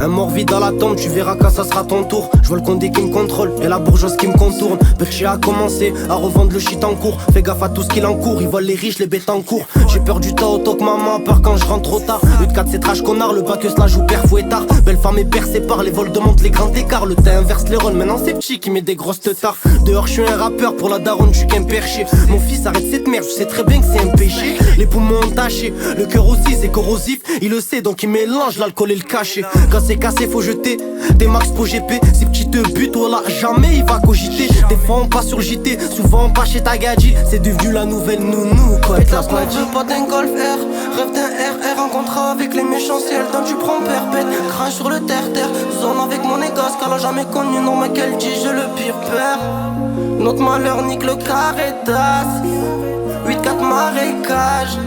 Un mort vide à la tombe, tu verras quand ça sera ton tour. Je vois le condé qui me contrôle et la bourgeoise qui me contourne. Berger a commencé à revendre le shit en cours. Fais gaffe à tout ce qu'il encourt, ils volent les riches, les bêtes en cours. J'ai peur du temps autant que maman a peur quand je rentre trop tard. 8-4 c'est trash connard, le bac cela joue père fouettard. Belle femme est percée par les vols de monte, les grands écarts. Le teint inverse les rôles, maintenant c'est petit qui met des grosses teutards. Dehors je suis un rappeur, pour la daronne je suis qu'un perché. Mon fils arrête cette merde, je sais très bien que c'est un péché. Les poumons entachés, le cœur aussi c'est corrosif. Il le sait donc il mélange l'alcool et le cachet. Quand c'est cassé faut jeter des max pour GP. Si petit te bute, voilà jamais il va cogiter. Des fois on passe sur le JT, souvent on passe chez Tagadji. C'est devenu la nouvelle nounou quoi, être la pas dit. Pas d'un Golf R, rêve d'un RR. En contrat avec les méchants ciels, tant tu prends perpète. Crash sur le terre-terre, zone avec mon égosse. Qu'elle a jamais connu, non mais qu'elle dit j'ai le pire père. Notre malheur nique le carré d'as. 8-4 marécage.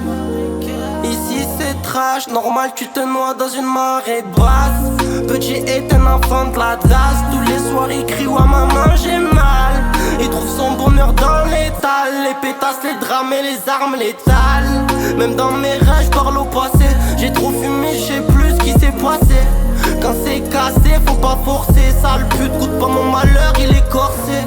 Ici c'est trash, normal tu te noies dans une marée basse. Petit est un enfant de la tasse. Tous les soirs il crie ouais maman j'ai mal. Il trouve son bonheur dans l'étal. Les pétasses, les drames et les armes létales. Même dans mes rêves j'parle au passé. J'ai trop fumé, je sais plus ce qui s'est passé. Quand c'est cassé faut pas forcer. Sale pute goûte pas mon malheur, il est corsé.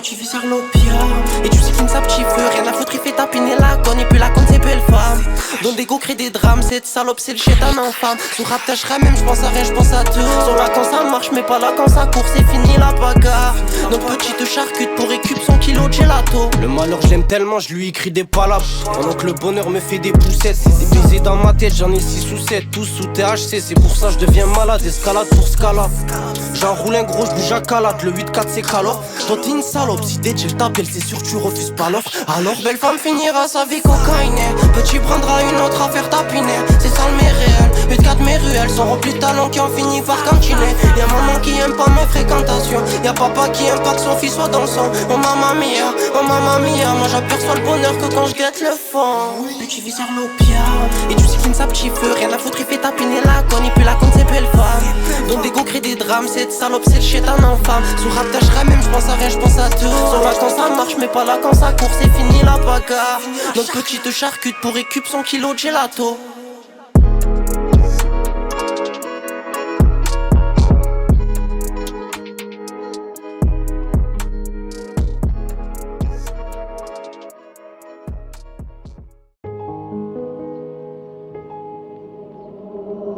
Tu vis sur l'opium et tu sais qu'il ne s'abchive. Rien à foutre, il fait tapiner la conne. Et puis la conne c'est belle femme. Don des go crée des drames. Cette salope c'est le chétan infâme. Sous rap tâcherai même j'pense à rien, j'pense à tout. Sur là quand ça marche mais pas là quand ça court. C'est fini la bagarre. Notre petite charcute pour récup son kilo de gelato. Le malheur je l'aime tellement, je lui écris des palabres. Pendant que le bonheur me fait des poussettes. Des baisers dans ma tête, j'en ai 6 ou 7. Tous sous THC, c'est pour ça je deviens malade. Escalade pour scalade. J'enroule un gros, je bouge à calate. Le 8-4 c'est calotte. Toi t'es une salope, si dès je t'appelle c'est sûr tu refuses pas l'offre. Alors belle femme finira sa vie cocaïnée. Petit prendra une autre affaire tapiner. C'est sale mais réel, 8-4 mes ruelles sont remplies de talents qui ont fini par cantiner. Y'a maman qui aime pas mes fréquentations. Y'a papa qui aime pas que son fils soit dans le sang. Oh mamma mia, moi j'aperçois le bonheur que quand je guette le fond. Puis tu vis sur l'opium et tu sais qu'il ne s'abchive. Rien à foutre, il fait tapiner la conne. Et puis la conne c'est belle femme. Donc des go crée des drames. Cette salope c'est le chétan infâme. Sous rap tâcherai même j'pense à rien, j'pense à tout. Sur là quand ça marche mais pas là quand ça court. C'est fini la bagarre. Notre petite charcute pour récup son kilo de gelato.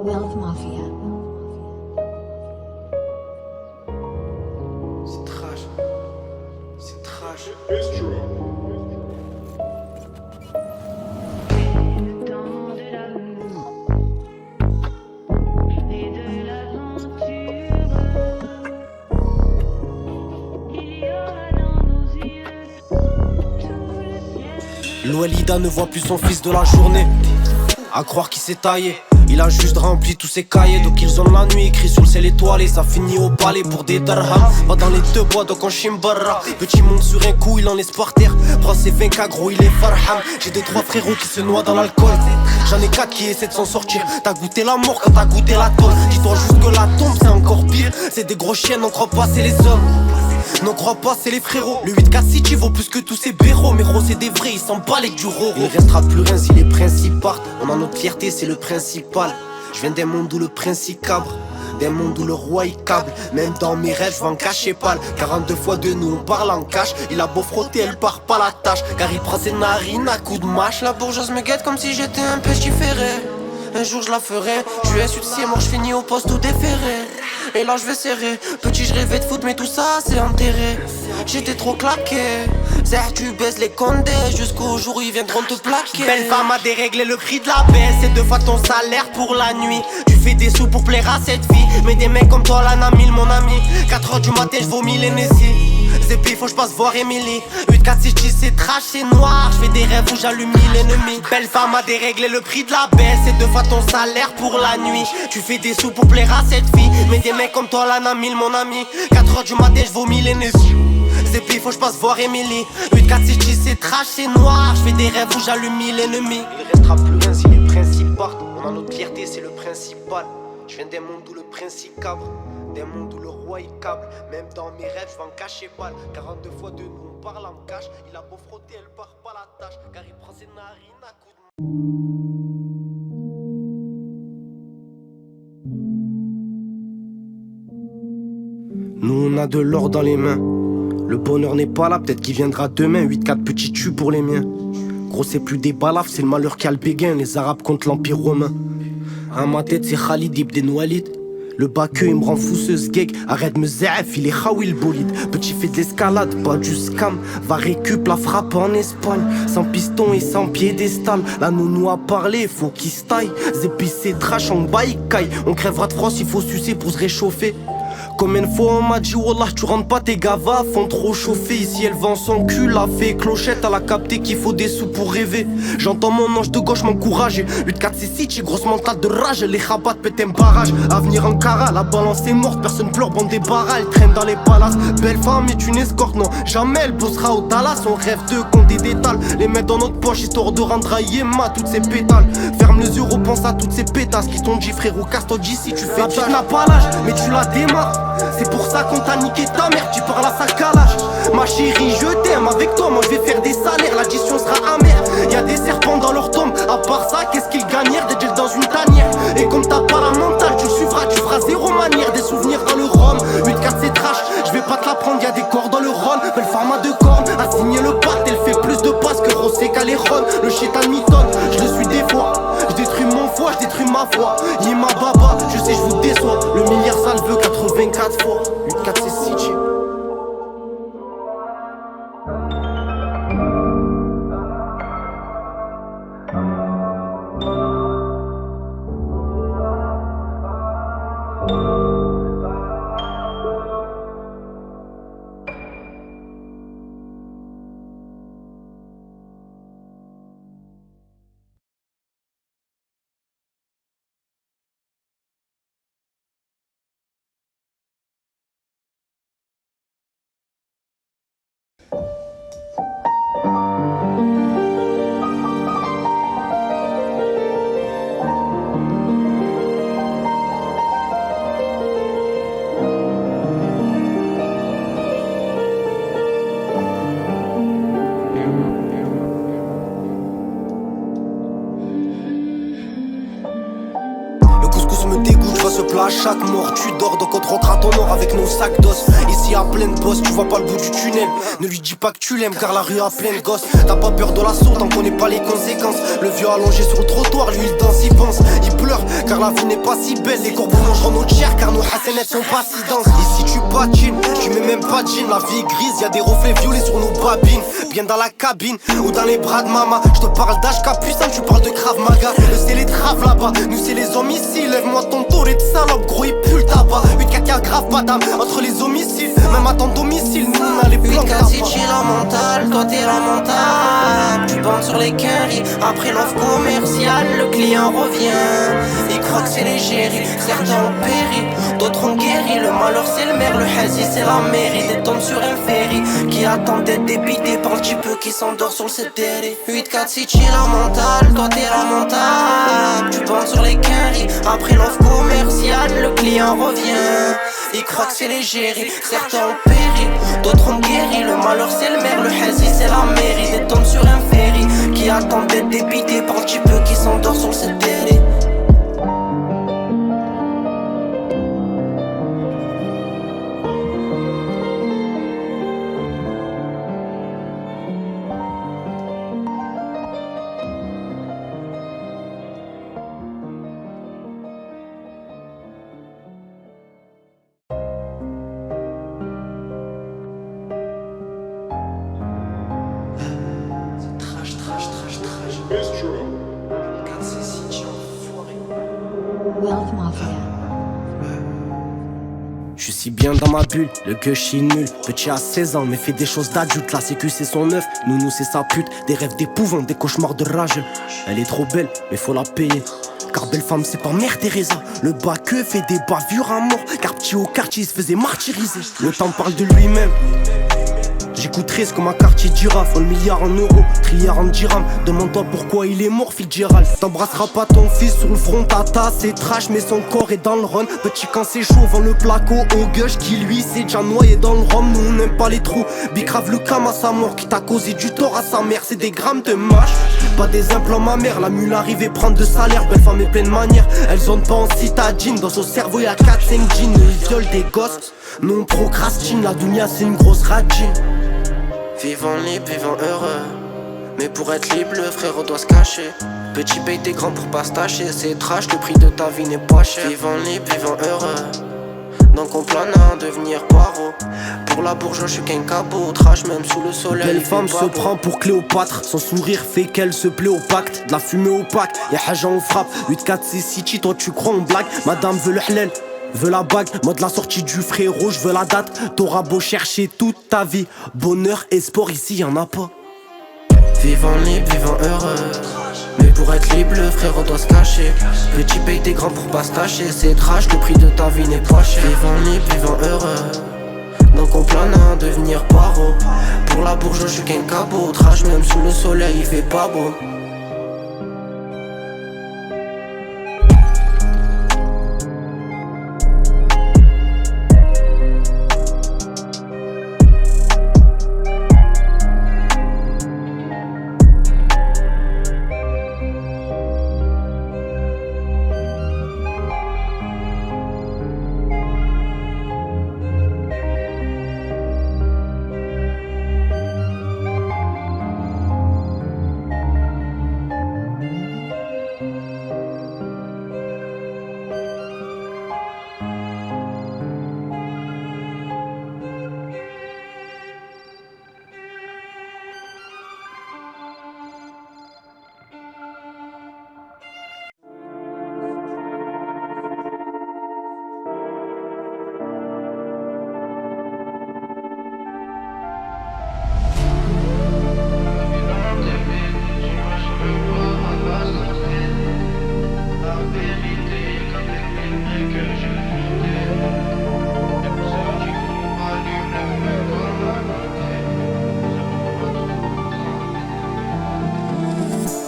Wealth Mafia. c'est trash. C'est trash. L'Ouelida ne voit plus son fils de la journée. À croire qu'il s'est taillé. Il a juste rempli tous ses cahiers. Donc ils ont la nuit écrit sur le ciel étoilé. Ça finit au palais pour des darhams. Va dans les deux bois donc on chimbarra. Petit monte sur un coup, il en laisse par terre. Prends ses 20K gros, il est farham. J'ai 2-3 frérots qui se noient dans l'alcool. J'en ai 4 qui essaient de s'en sortir. T'as goûté la mort quand t'as goûté la tonne. Dis-toi juste que la tombe c'est encore pire. C'est des gros chiens, n'en crois pas c'est les hommes. N'en crois pas c'est les frérots. Le 8K City vaut plus que tous ces béros. Mais gros c'est des vrais, ils s'en balent du roro. Il restera plus rien si les principes partent. On a notre fierté, c'est le principal. Je viens d'un monde où le prince y cabre. D'un monde où le roi y câble. Même dans mes rêves je vais en cacher pas. 42 fois de nous on parle en cash. Il a beau frotter elle part pas la tâche. Car il prend ses narines à coups de mâche. La bourgeoise me guette comme si j'étais un pestiféré. Un jour je la ferai. Je suis issu de moi je finis au poste tout déféré. et là je vais serrer. Petit je rêvais de foot mais tout ça c'est enterré. J'étais trop claqué. Zère tu baisses les condés jusqu'au jour où ils viendront te plaquer. Belle femme a déréglé le prix de la baisse. C'est 2 fois ton salaire pour la nuit. Tu fais des sous pour plaire à cette fille. Mais des mecs comme toi là n'a mille mon ami. 4h du matin je vomis l'Hennessy. Zépi faut que je passe voir Emily. 8, 4, 6, 10 c'est trash, c'est noir. Je fais des rêves où j'allume l'ennemi. Belle femme a déréglé le prix de la baisse. C'est 2 fois ton salaire pour la nuit. Tu fais des sous pour plaire à cette fille. Mais des mecs comme toi là n'a mille mon ami. 4h du matin je vomis l'Hennessy. Zépi faut que je passe voir Emily. 8, 4, 6, 10 c'est trash, c'est noir. Je fais des rêves où j'allume l'ennemi. Il restera plus rien si les principes partent. On a notre fierté c'est le principal. Je viens des mondes où le principe cabre. Des mondes où le roi il câble. Même dans mes rêves je vais en cacher pas. 42 fois de nous on parle en cache. Il a beau frotter elle part pas la tâche. Car il prend ses narines à coups de... Nous on a de l'or dans les mains. Le bonheur n'est pas là, peut-être qu'il viendra demain. 8-4 petits tues pour les miens. Gros c'est plus des balafres, c'est le malheur qui a le béguin. Les arabes contre l'empire romain. À ma tête c'est Khalid ibn Walid. Le baqueux il me rend fou ce sgeg. Arrête me z'af, il est khawi le bolide. Petit fait de l'escalade, pas du scam. Va récup la frappe en Espagne. Sans piston et sans piédestal. La nounou a parlé, faut qu'il se taille. Zépi c'est trash en baïkaï. On crèvera de froid s'il faut sucer pour se réchauffer. Combien de fois on m'a dit Wallah tu rentres pas tes gavas font trop chauffer. Ici elle vend son cul, la fait clochette. Elle a capté qu'il faut des sous pour rêver. J'entends mon ange de gauche m'encourager. 8-4 c'est City, grosse mentale de rage. Les rabats pètent un barrage. Avenir Ankara, la balance est morte. Personne pleure, bande des barras. Elle traîne dans les palaces. Belle femme est une escorte, non jamais elle bossera au Dallas. On rêve de compter des dalles. Les mettre dans notre poche histoire de rendre à Yéma toutes ces pétales. Ferme les yeux, repense à toutes ces pétasses qui t'ont dit frérot casse-toi d'ici. Tu fais tu n'as pas l'âge mais tu la démarres. C'est pour ça qu'on t'a niqué ta mère, tu parles à sa calage. Ma chérie, je t'aime, avec toi, moi je vais faire des salaires. L'addition sera amère, y'a des serpents dans leur tombe. À part ça, qu'est-ce qu'ils gagnèrent? Des gels dans une tanière. Et comme t'as pas la mentale, tu le suivras, tu feras zéro manière. Des souvenirs dans le rhum, 8-4 c'est trash. Je vais pas te la prendre, y'a des corps dans le rhum. Belle format de cornes, a signé le pacte. Elle fait plus de passes que Rosé Caléron. Le chétan m'étonne, je le suis des fois. Je détruis mon foie, je détruis ma foi. Yima baba, je sais je vous déçois. Le milliard ça le veut 84 fois. 8-4 c'est City. À chaque mort tu dors, donc on te rentre à ton or avec nos sacs d'os. Ici à plein de boss, tu vois pas le bout du tunnel. Ne lui dis pas que tu l'aimes car la rue a plein de gosses. T'as pas peur de l'assaut, t'en connais pas les conséquences. Le vieux allongé sur le trottoir, lui il danse, il pense. Il pleure car la vie n'est pas si belle. Les corbeaux mangeront notre chair car nos hassanettes sont pas si denses. Ici tu patines, tu mets même pas de jean. La vie est grise, y'a des reflets violets sur nos babines. Bien dans la cabine ou dans les bras de mama. Je te parle d'HK puissant, tu parles de Krav Maga. Le c'est les traves là-bas, nous c'est les hommes ici. Lève-moi ton tour et de salope, gros il pue le tabac. 8-4 y'a grave pas d'âme entre les homicides. Même à ton domicile, nous on a les plans. 8-4 si tu la mentale, toi t'es lamentable. Tu bandes sur les quinries, après l'offre commerciale, le client revient. Il croit que c'est l'égérie, certains ont péri, d'autres ont guéri. Le malheur c'est le maire, le hazi c'est la mairie. Des tombes sur un ferry qui attend d'être débité par le petit peu qui s'endort sur le CTR. 8-4 si tu la mentale, toi t'es lamentable. Tu bandes sur les quinries, après l'offre commerciale, le client revient. Il croit que c'est l'égérie, certains ont péri, d'autres ont guéri. Le malheur c'est le maire, le hazi c'est la mairie. Des tombes sur un ferry qui attend d'être débité par le petit peu qui s'endort sur le CTR. Wealth Mafia. Je suis si bien dans ma bulle, le gueuche est nul. Petit à 16 ans, mais fait des choses d'adulte. La sécu c'est son œuf, nous c'est sa pute. Des rêves d'épouvante, des cauchemars de rage. Elle est trop belle, mais faut la payer. Car belle femme c'est pas Mère Teresa. Le bas que fait des bavures à mort. Car petit au quartier il se faisait martyriser. Le temps parle de lui-même. J'écoute risque comme un quartier girafe. Le milliard en euros, trilliard en dirhams. Demande-toi pourquoi il est mort, Fitzgerald. T'embrasseras pas ton fils sur le front, tata c'est trash. Mais son corps est dans le run. Petit quand c'est chaud, vend le placo au gueuche. Qui lui s'est déjà noyé dans le rhum. Nous on n'aime pas les trous. Bicrave le cam à sa mort. Qui t'a causé du tort à sa mère. C'est des grammes de mâche. Pas des implants ma mère. La mule arrive et prendre de salaire. Belle femme est pleine manière. Elles ont pas en citadine. Dans son cerveau y'a 4-5 jeans. Nous ils violent des gosses. Nous on procrastine. La dunia c'est une grosse radine. Vivant libre, vivant heureux. Mais pour être libre, le frérot doit se cacher. Petit paye tes grands pour pas se tâcher. C'est trash, le prix de ta vie n'est pas cher. Vivant libre, vivant heureux. Donc on plane à devenir poireau. Pour la bourgeois, je suis qu'un cabot. Trash même sous le soleil. Belle femme se prend pour Cléopâtre. Son sourire fait qu'elle se plaît au pacte. De la fumée opaque, y'a Haja on frappe. 8-4-6 City, toi tu crois en blague. Madame veut le halal, veux la bague, mode la sortie du frérot, je veux la date. T'auras beau chercher toute ta vie, bonheur et sport ici y'en a pas. Vivant libre, vivant heureux. Mais pour être libre, le frérot doit se cacher. Petit paye tes grands pour pas se tâcher. C'est trash, le prix de ta vie n'est pas cher. Vivant libre, vivant heureux. Donc on plane à devenir paro. Pour la bourgeois, je suis qu'un cabot. Trash même sous le soleil, il fait pas beau.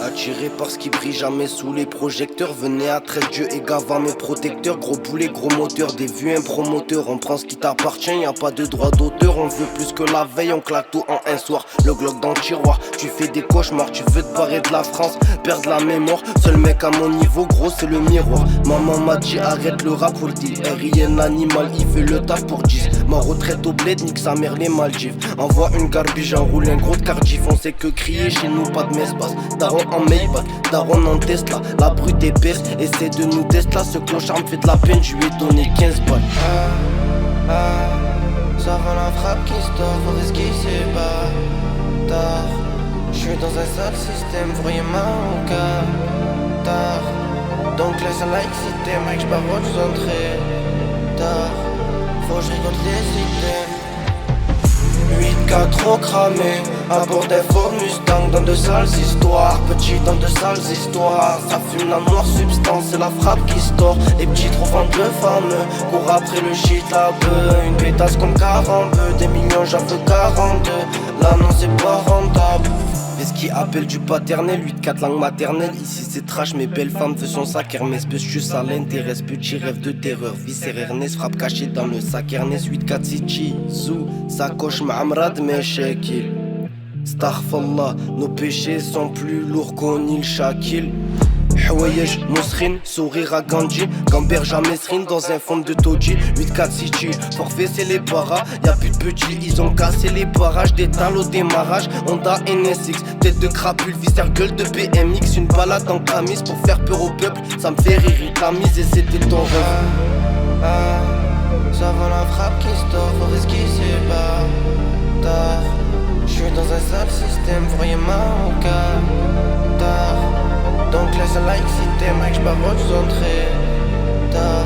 Attiré par ce qui brille jamais sous les projecteurs. Venez à 13 Dieu et Gava mes protecteurs. Gros boulet, gros moteur, des vues un promoteur. On prend ce qui t'appartient, y'a pas de droit d'auteur. On veut plus que la veille, on claque tout en un soir. Le Glock dans le tiroir, tu fais des cauchemars. Tu veux te barrer de la France, perdre la mémoire. Seul mec à mon niveau, gros c'est le miroir. Maman m'a dit arrête le rap pour le dire. RIN animal, il fait le taf pour 10. Ma retraite au bled, nique sa mère les Maldives. Envoie une garbige, j'enroule un gros de Cardiff. On sait que crier chez nous, pas de mespace. Daron en Maybach, daron en Tesla. La brute épaisse, essaie de nous Tesla. Ce clochard me fait de la peine, je lui ai donné 15 balles. Ça va la frappe qui se tord, faut risquer c'est pas tard. Je suis dans un sale système, voyez ma au tard. Donc laisse un like si t'aimes, avec j'barre aux entrées tard. Faut que je récolte les items. 8K trop cramé, à bord d'un Ford Mustang dans de sales histoires. Petit dans de sales histoires, ça fume la noire substance, c'est la frappe qui se tord. Les petits trop vendent le fameux, cours après le shit la beuh. Une pétasse comme 42, des millions j'en veux 42. Là non c'est pas rentable. Et ce qui appelle du paternel, 8-4 langue maternelle. Ici c'est trash, mais belle femme veut son sac Hermès. Monsieur ça l'intéresse, petit rêve de terreur. Viscère Ernest, frappe cachée dans le sac Ernest. 8-4 City, Zou, sacoche Ma'amrad Meshekil. Starfallah, nos péchés sont plus lourds qu'Onil Shakil. Hawaiiaj, Mousrin, sourire à Gandhi. Gamberge à Mesrine dans un fond de Toji. 8-4 City, forfait c'est les paras. Y'a plus de petits, ils ont cassé les barrages. Des talons au démarrage, Honda NSX. Tête de crapule, viscère gueule de BMX. Une balade en camis pour faire peur au peuple. Ça me fait rire, ta mise et c'était ton rêve. Ça va la frappe qui se tord, faut risquer c'est pas tard. J'suis dans un sale système, voyez ma au tard. c'est like si t'aimes, mec, j'pars recentrer. Tard,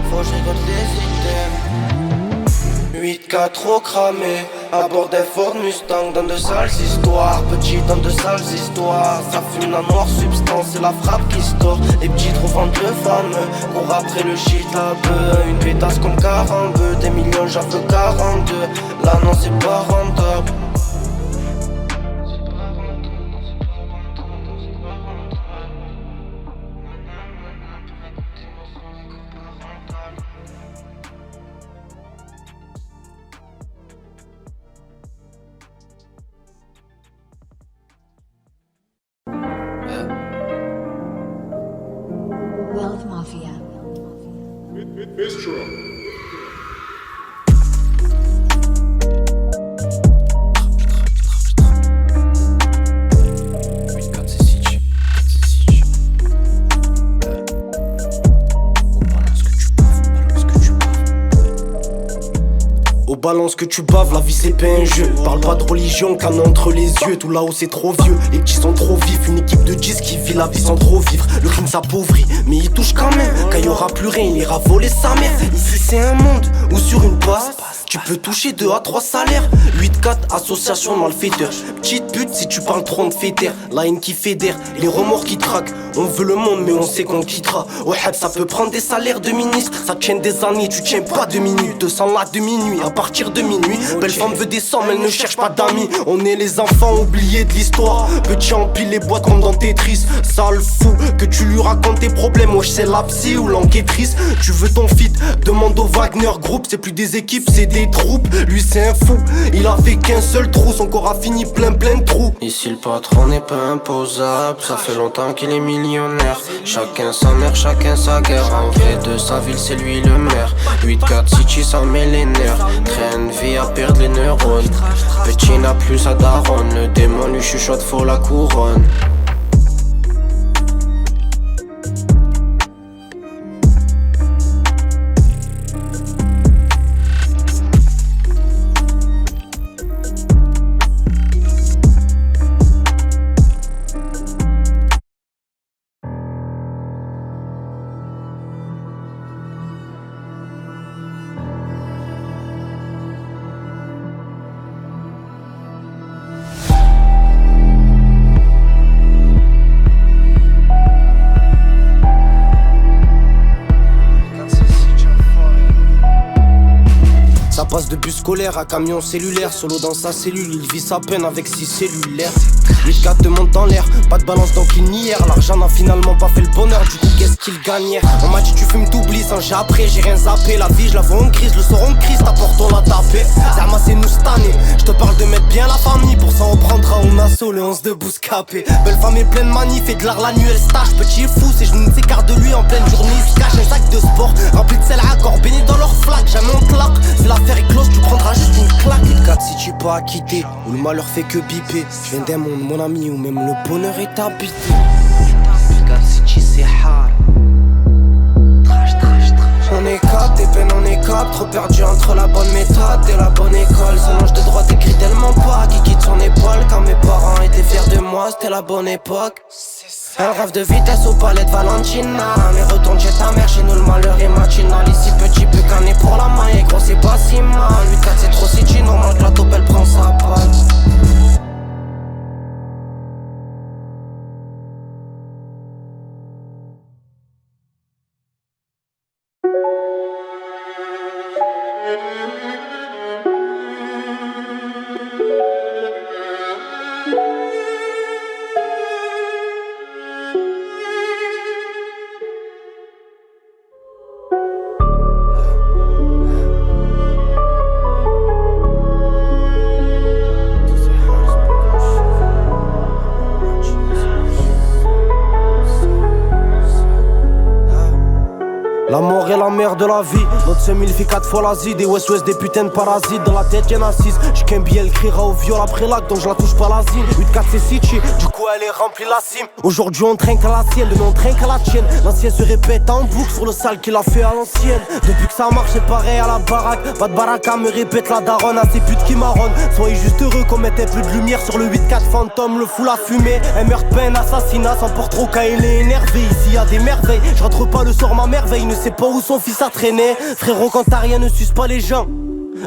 faut que j'récolte les items. 8K trop cramé, à bord des Ford Mustang, dans de sales histoires. Petit dans de sales histoires. Ça fume la noire substance, c'est la frappe qui store. Les petits trop vendent le fameux, court après le shit à peu. Une pétasse comme 42, des millions j'en veux 42. Là non c'est pas rentable. Wealth Mafia. Balance que tu baves, la vie c'est pas un jeu. Parle pas de religion, canon entre les yeux. Tout là-haut c'est trop vieux, les petits sont trop vifs. Une équipe de 10 qui vit la vie sans trop vivre. Le crime s'appauvrit, mais il touche quand même. Quand il y aura plus rien, il ira voler sa mère. Ici c'est un monde où sur une passe tu peux toucher 2 à 3 salaires. 8-4, association malfaiteur. Petite pute si tu parles trop de fédère. La haine qui fédère, les remords qui traquent. On veut le monde mais on sait qu'on quittera. Ouais, ça peut prendre des salaires de ministre. Ça tient des années, tu tiens pas 2 minutes. 200 là de minuit, à partir de minuit. Belle femme veut des sommes, elle ne cherche pas d'amis. On est les enfants oubliés de l'histoire. Petit empile les boîtes comme dans Tetris. Sale fou, que tu lui racontes tes problèmes. Wesh c'est la psy ou l'enquêtrice. Tu veux ton fit, demande au Wagner Group. C'est plus des équipes, c'est des troupes. Lui c'est un fou, il a fait qu'un seul trou. Son corps a fini plein de trous. Ici le patron n'est pas imposable. Ça fait longtemps qu'il est millionnaire. Chacun sa mère, chacun sa guerre. En vrai de sa ville c'est lui le maire. 8-4 City ça met les nerfs. Train de vie à perdre les neurones. Petit n'a plus sa daronne. Le démon lui chuchote faut la couronne. Ça passe de bus scolaire à camion cellulaire. Solo dans sa cellule, il vit sa peine avec 6 cellulaires. 8-4 te monte en l'air, pas de balance donc il nière. L'argent n'a finalement pas fait le bonheur, du coup qu'est-ce qu'il gagnait? On m'a dit tu fumes, t'oublies, sans j'ai après, j'ai rien zappé. La vie je la vois en crise, le sort en crise, t'apporte on l'a tapé. C'est ramassé nous cette année, je te parle de mettre bien la famille. Pour ça on prendra un assaut, le 11 de bouscapé. Belle femme est pleine manif, et de l'art l'annuel stage. Petit fou, ses genoux s'écartent de lui en pleine journée. Il se cache un sac de sport, rempli de sel à corps, béni dans leur flaque. Jamais on claque, c'est l'affaire est close, tu prendras juste une claque. 4 si tu pas acquitté, où le malheur fait que biper. Je viens d'un monde, mon ami, où même le bonheur est habité. 4 si tu sais hard. On est cap, des peines on est cap. Trop perdu entre la bonne méthode et la bonne école. Ce manche de droite écrit tellement pas qui quitte son épaule. Quand mes parents étaient fiers de moi, c'était la bonne époque. Un rêve de vitesse au palais de Valentina. Mais retourne chez ta mère, chez nous le malheur est matinal. Ici petit peu qu'un est pour la main et gros c'est pas si mal. 8-4 c'est trop city, normal que la taupe elle prend sa balle. est la mère de la vie. Notre seum il fait 4 fois l'Asie. Des West-West, des putains de parasites. Dans la tête y'en a 6. J'ai qu'un billet, elle criera au viol après l'acte, donc je la touche pas l'asile. 8-4 c'est City, du coup elle est remplie la cime. Aujourd'hui on trinque à la sienne, demain on trinque à la tienne. L'ancien se répète en boucle sur le sale qu'il a fait à l'ancienne. Depuis que ça marche c'est pareil à la baraque. Pas de baraka me répète la daronne à ces putes qui marronnent. Soyez juste heureux qu'on mettait plus de lumière sur le 8-4 fantôme. Le fou la fumée, un meurtre, peine, assassinat. Sans porte trop quand il est énervé. Ici y'a des merveilles, je rentre pas le soir ma merveille. Ne sait pas où son fils a traîné. Frérot quand t'as rien ne suce pas les gens.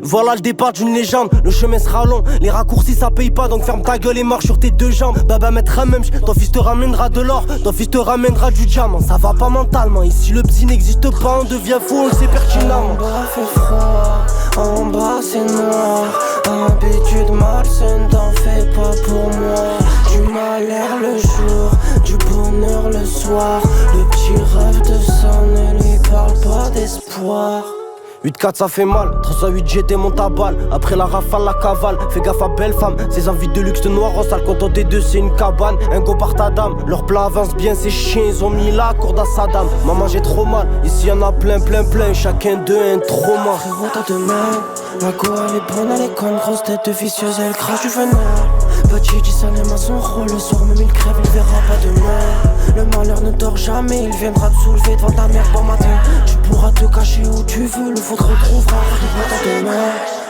Voilà le départ d'une légende, le chemin sera long. Les raccourcis ça paye pas, donc ferme ta gueule et marche sur tes deux jambes. Baba mettra même, ton fils te ramènera de l'or. Ton fils te ramènera du diamant, ça va pas mentalement. Ici le psy n'existe pas, on devient fou, on le sait pertinemment. En bas fait froid, en bas c'est noir. Habitude malsaine, t'en fais pas pour moi. Du malheur le jour, du bonheur le soir. Le petit rêve de ça ne lui parle pas d'espoir. 8-4 ça fait mal, 308 j'étais mon tabal. Après la rafale, la cavale, fais gaffe à belle femme. Ces envies de luxe de noir au sale, quand on des deux c'est une cabane. Un go par ta dame, leur plat avance bien, ces chiens ils ont mis la corde à Saddam. Maman j'ai trop mal, ici y'en a plein, chacun d'eux un trauma. Frérot t'as de mal, la go elle est bonne, elle est conne. Grosse tête de vicieuse, elle crache du venin. Petit dit ça n'aime à son rôle, le soir même il crève, il verra pas demain. Le malheur ne dort jamais, il viendra te soulever devant ta mère bon matin. Tu pourras te cacher où tu veux, le faux te retrouvera de demain.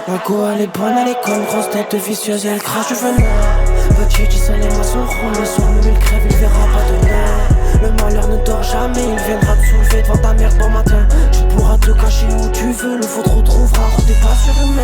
La go elle est bonne, elle est conne, grosse tête de vicieuse, elle crache du venin. Petit dit ça n'aime à son rôle, le soir même il crève, il verra pas demain. Le malheur ne dort jamais, il viendra te soulever devant ta mère bon matin. Tu pourras te cacher où tu veux, le faux te retrouvera, t'es pas surhumain.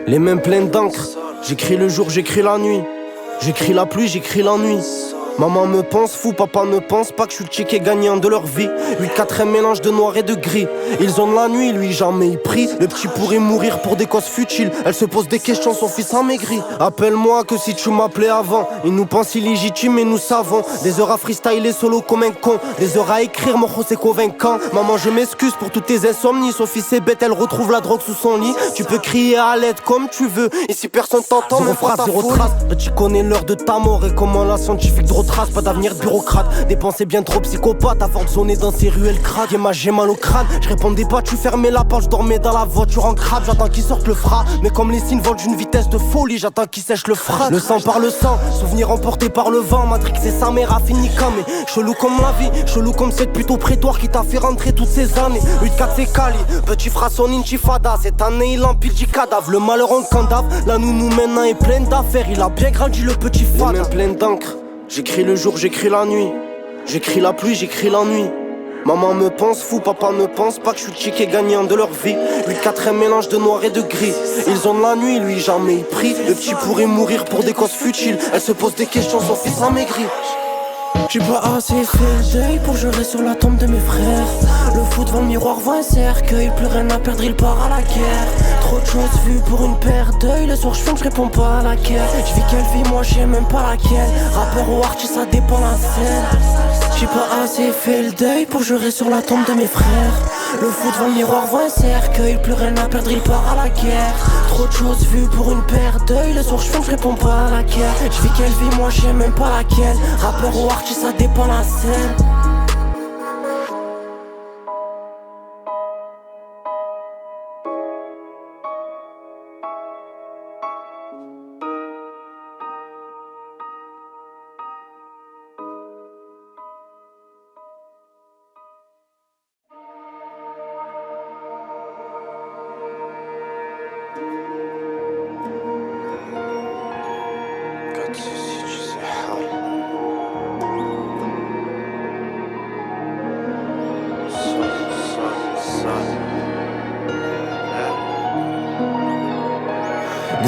Les mains pleines d'encre, j'écris le jour, j'écris la nuit. J'écris la pluie, j'écris l'ennui. Maman me pense fou, papa ne pense pas que je suis le ticket gagnant de leur vie. 8-4 un mélange de noir et de gris. Ils ont de la nuit, lui jamais il prie. Le petit pourrait mourir pour des causes futiles. Elle se pose des questions, son fils amaigri. Appelle-moi que si tu m'appelais avant. Ils nous pensent illégitimes et nous savons. Des heures à freestyler solo comme un con. Des heures à écrire, mon c'est convaincant. Maman je m'excuse pour toutes tes insomnies. Son fils est bête, elle retrouve la drogue sous son lit. Tu peux crier à l'aide comme tu veux. Ici personne t'entend, même pas ta trace. Tu connais l'heure de ta mort et comment la scientifique te retrace. Pas d'avenir de bureaucrate, des pensées bien trop psychopathes. À force de zoner dans ces ruelles crades. J'ai mal au crâne, je répondais pas, tu fermais la porte. Je dormais dans la voiture en crabe, j'attends qu'il sorte le fras. Mais comme les signes volent d'une vitesse de folie, j'attends qu'il sèche le frein. Le sang par le sang, souvenir emporté par le vent. Matrix et sa mère a fini comme chelou comme la vie, chelou comme cette pute au prétoire qui t'a fait rentrer toutes ces années. 8-4 c'est Cali, petit fera son intifada. Cette année il empile du cadavre, le malheur en candave. La nounou maintenant est pleine d'affaires, il a bien grandi le petit fada. Les mains pleines d'encre, j'écris le jour, j'écris la nuit. J'écris la pluie, j'écris l'ennui. Maman me pense fou, papa ne pense pas que je suis le ticket gagnant de leur vie. 8-4 un mélange de noir et de gris. Ils ont de la nuit, lui jamais il prie. Le petit pourrait mourir pour des causes futiles. Elle se pose des questions, son fils amaigri. J'ai pas assez fait le deuil pour jurer sur la tombe de mes frères. Le fou devant le miroir voit un cercueil, plus rien à perdre, il part à la guerre. Trop de choses vues pour une paire d'œil. Le soir je fume, je réponds pas à laquelle. Je vis quelle vie, moi je sais même pas laquelle. Rappeur ou artiste, ça dépend la scène. J'ai pas assez fait le deuil pour jurer sur la tombe de mes frères. Le fou devant le miroir voit un cercueil, plus rien à perdre, il part à la guerre. Trop de choses vues pour une paire d'œil. Le soir je fume, je réponds pas à laquelle. Je vis quelle vie, moi je sais même pas laquelle. Rappeur ou artiste, ça dépend la scène.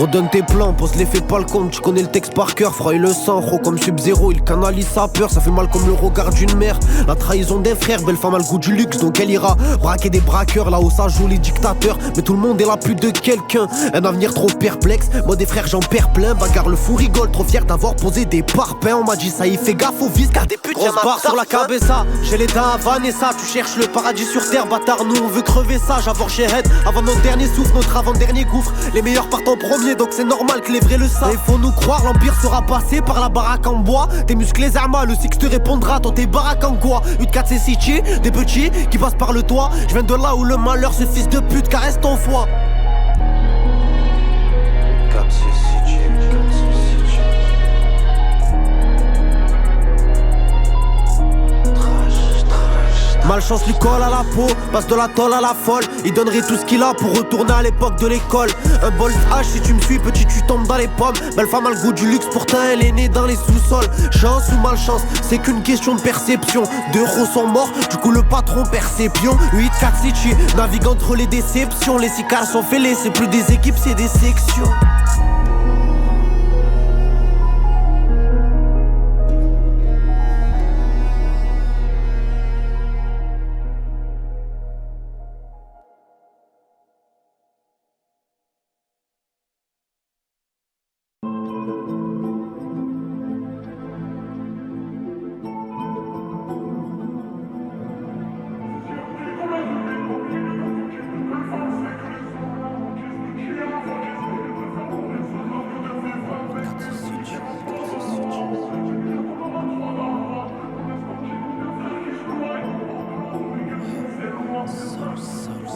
Redonne tes plans, pose les faits pas le compte. Tu connais le texte par cœur, froid et le sang. Gros comme Sub-Zero, il canalise sa peur. Ça fait mal comme le regard d'une mère. La trahison des frères, belle femme a le goût du luxe. Donc elle ira braquer des braqueurs. Là où ça joue les dictateurs. Mais tout le monde est là plus de quelqu'un. Un avenir trop perplexe. Moi des frères j'en perds plein. Bagarre le fou rigole, trop fier d'avoir posé des parpaings. On m'a dit ça y fait gaffe au vice car des putes y'en a barre sur la cabessa. J'ai les dents à Vanessa. Tu cherches le paradis sur terre, bâtard. Nous on veut crever ça. J'avore chez Head avant notre dernier souffle, notre avant-dernier gouffre. Les meilleurs partent en premier, donc c'est normal que les vrais le savent. Il faut nous croire, l'empire sera passé par la baraque en bois. T'es musclés Zama, le six te répondra. Toi t'es baraque en quoi? 8-4 c'est City, des petits qui passent par le toit. Je viens de là où le malheur, ce fils de pute caresse ton foie. Malchance lui colle à la peau, passe de la tôle à la folle. Il donnerait tout ce qu'il a pour retourner à l'époque de l'école. Un bol H si tu me suis, petit tu tombes dans les pommes. Belle femme a le goût du luxe, pourtant elle est née dans les sous-sols. Chance ou malchance, c'est qu'une question de perception. 2 euros sont morts, du coup le patron perception. 8-4 City, navigue entre les déceptions. Les sicars sont fêlés, c'est plus des équipes, c'est des sections.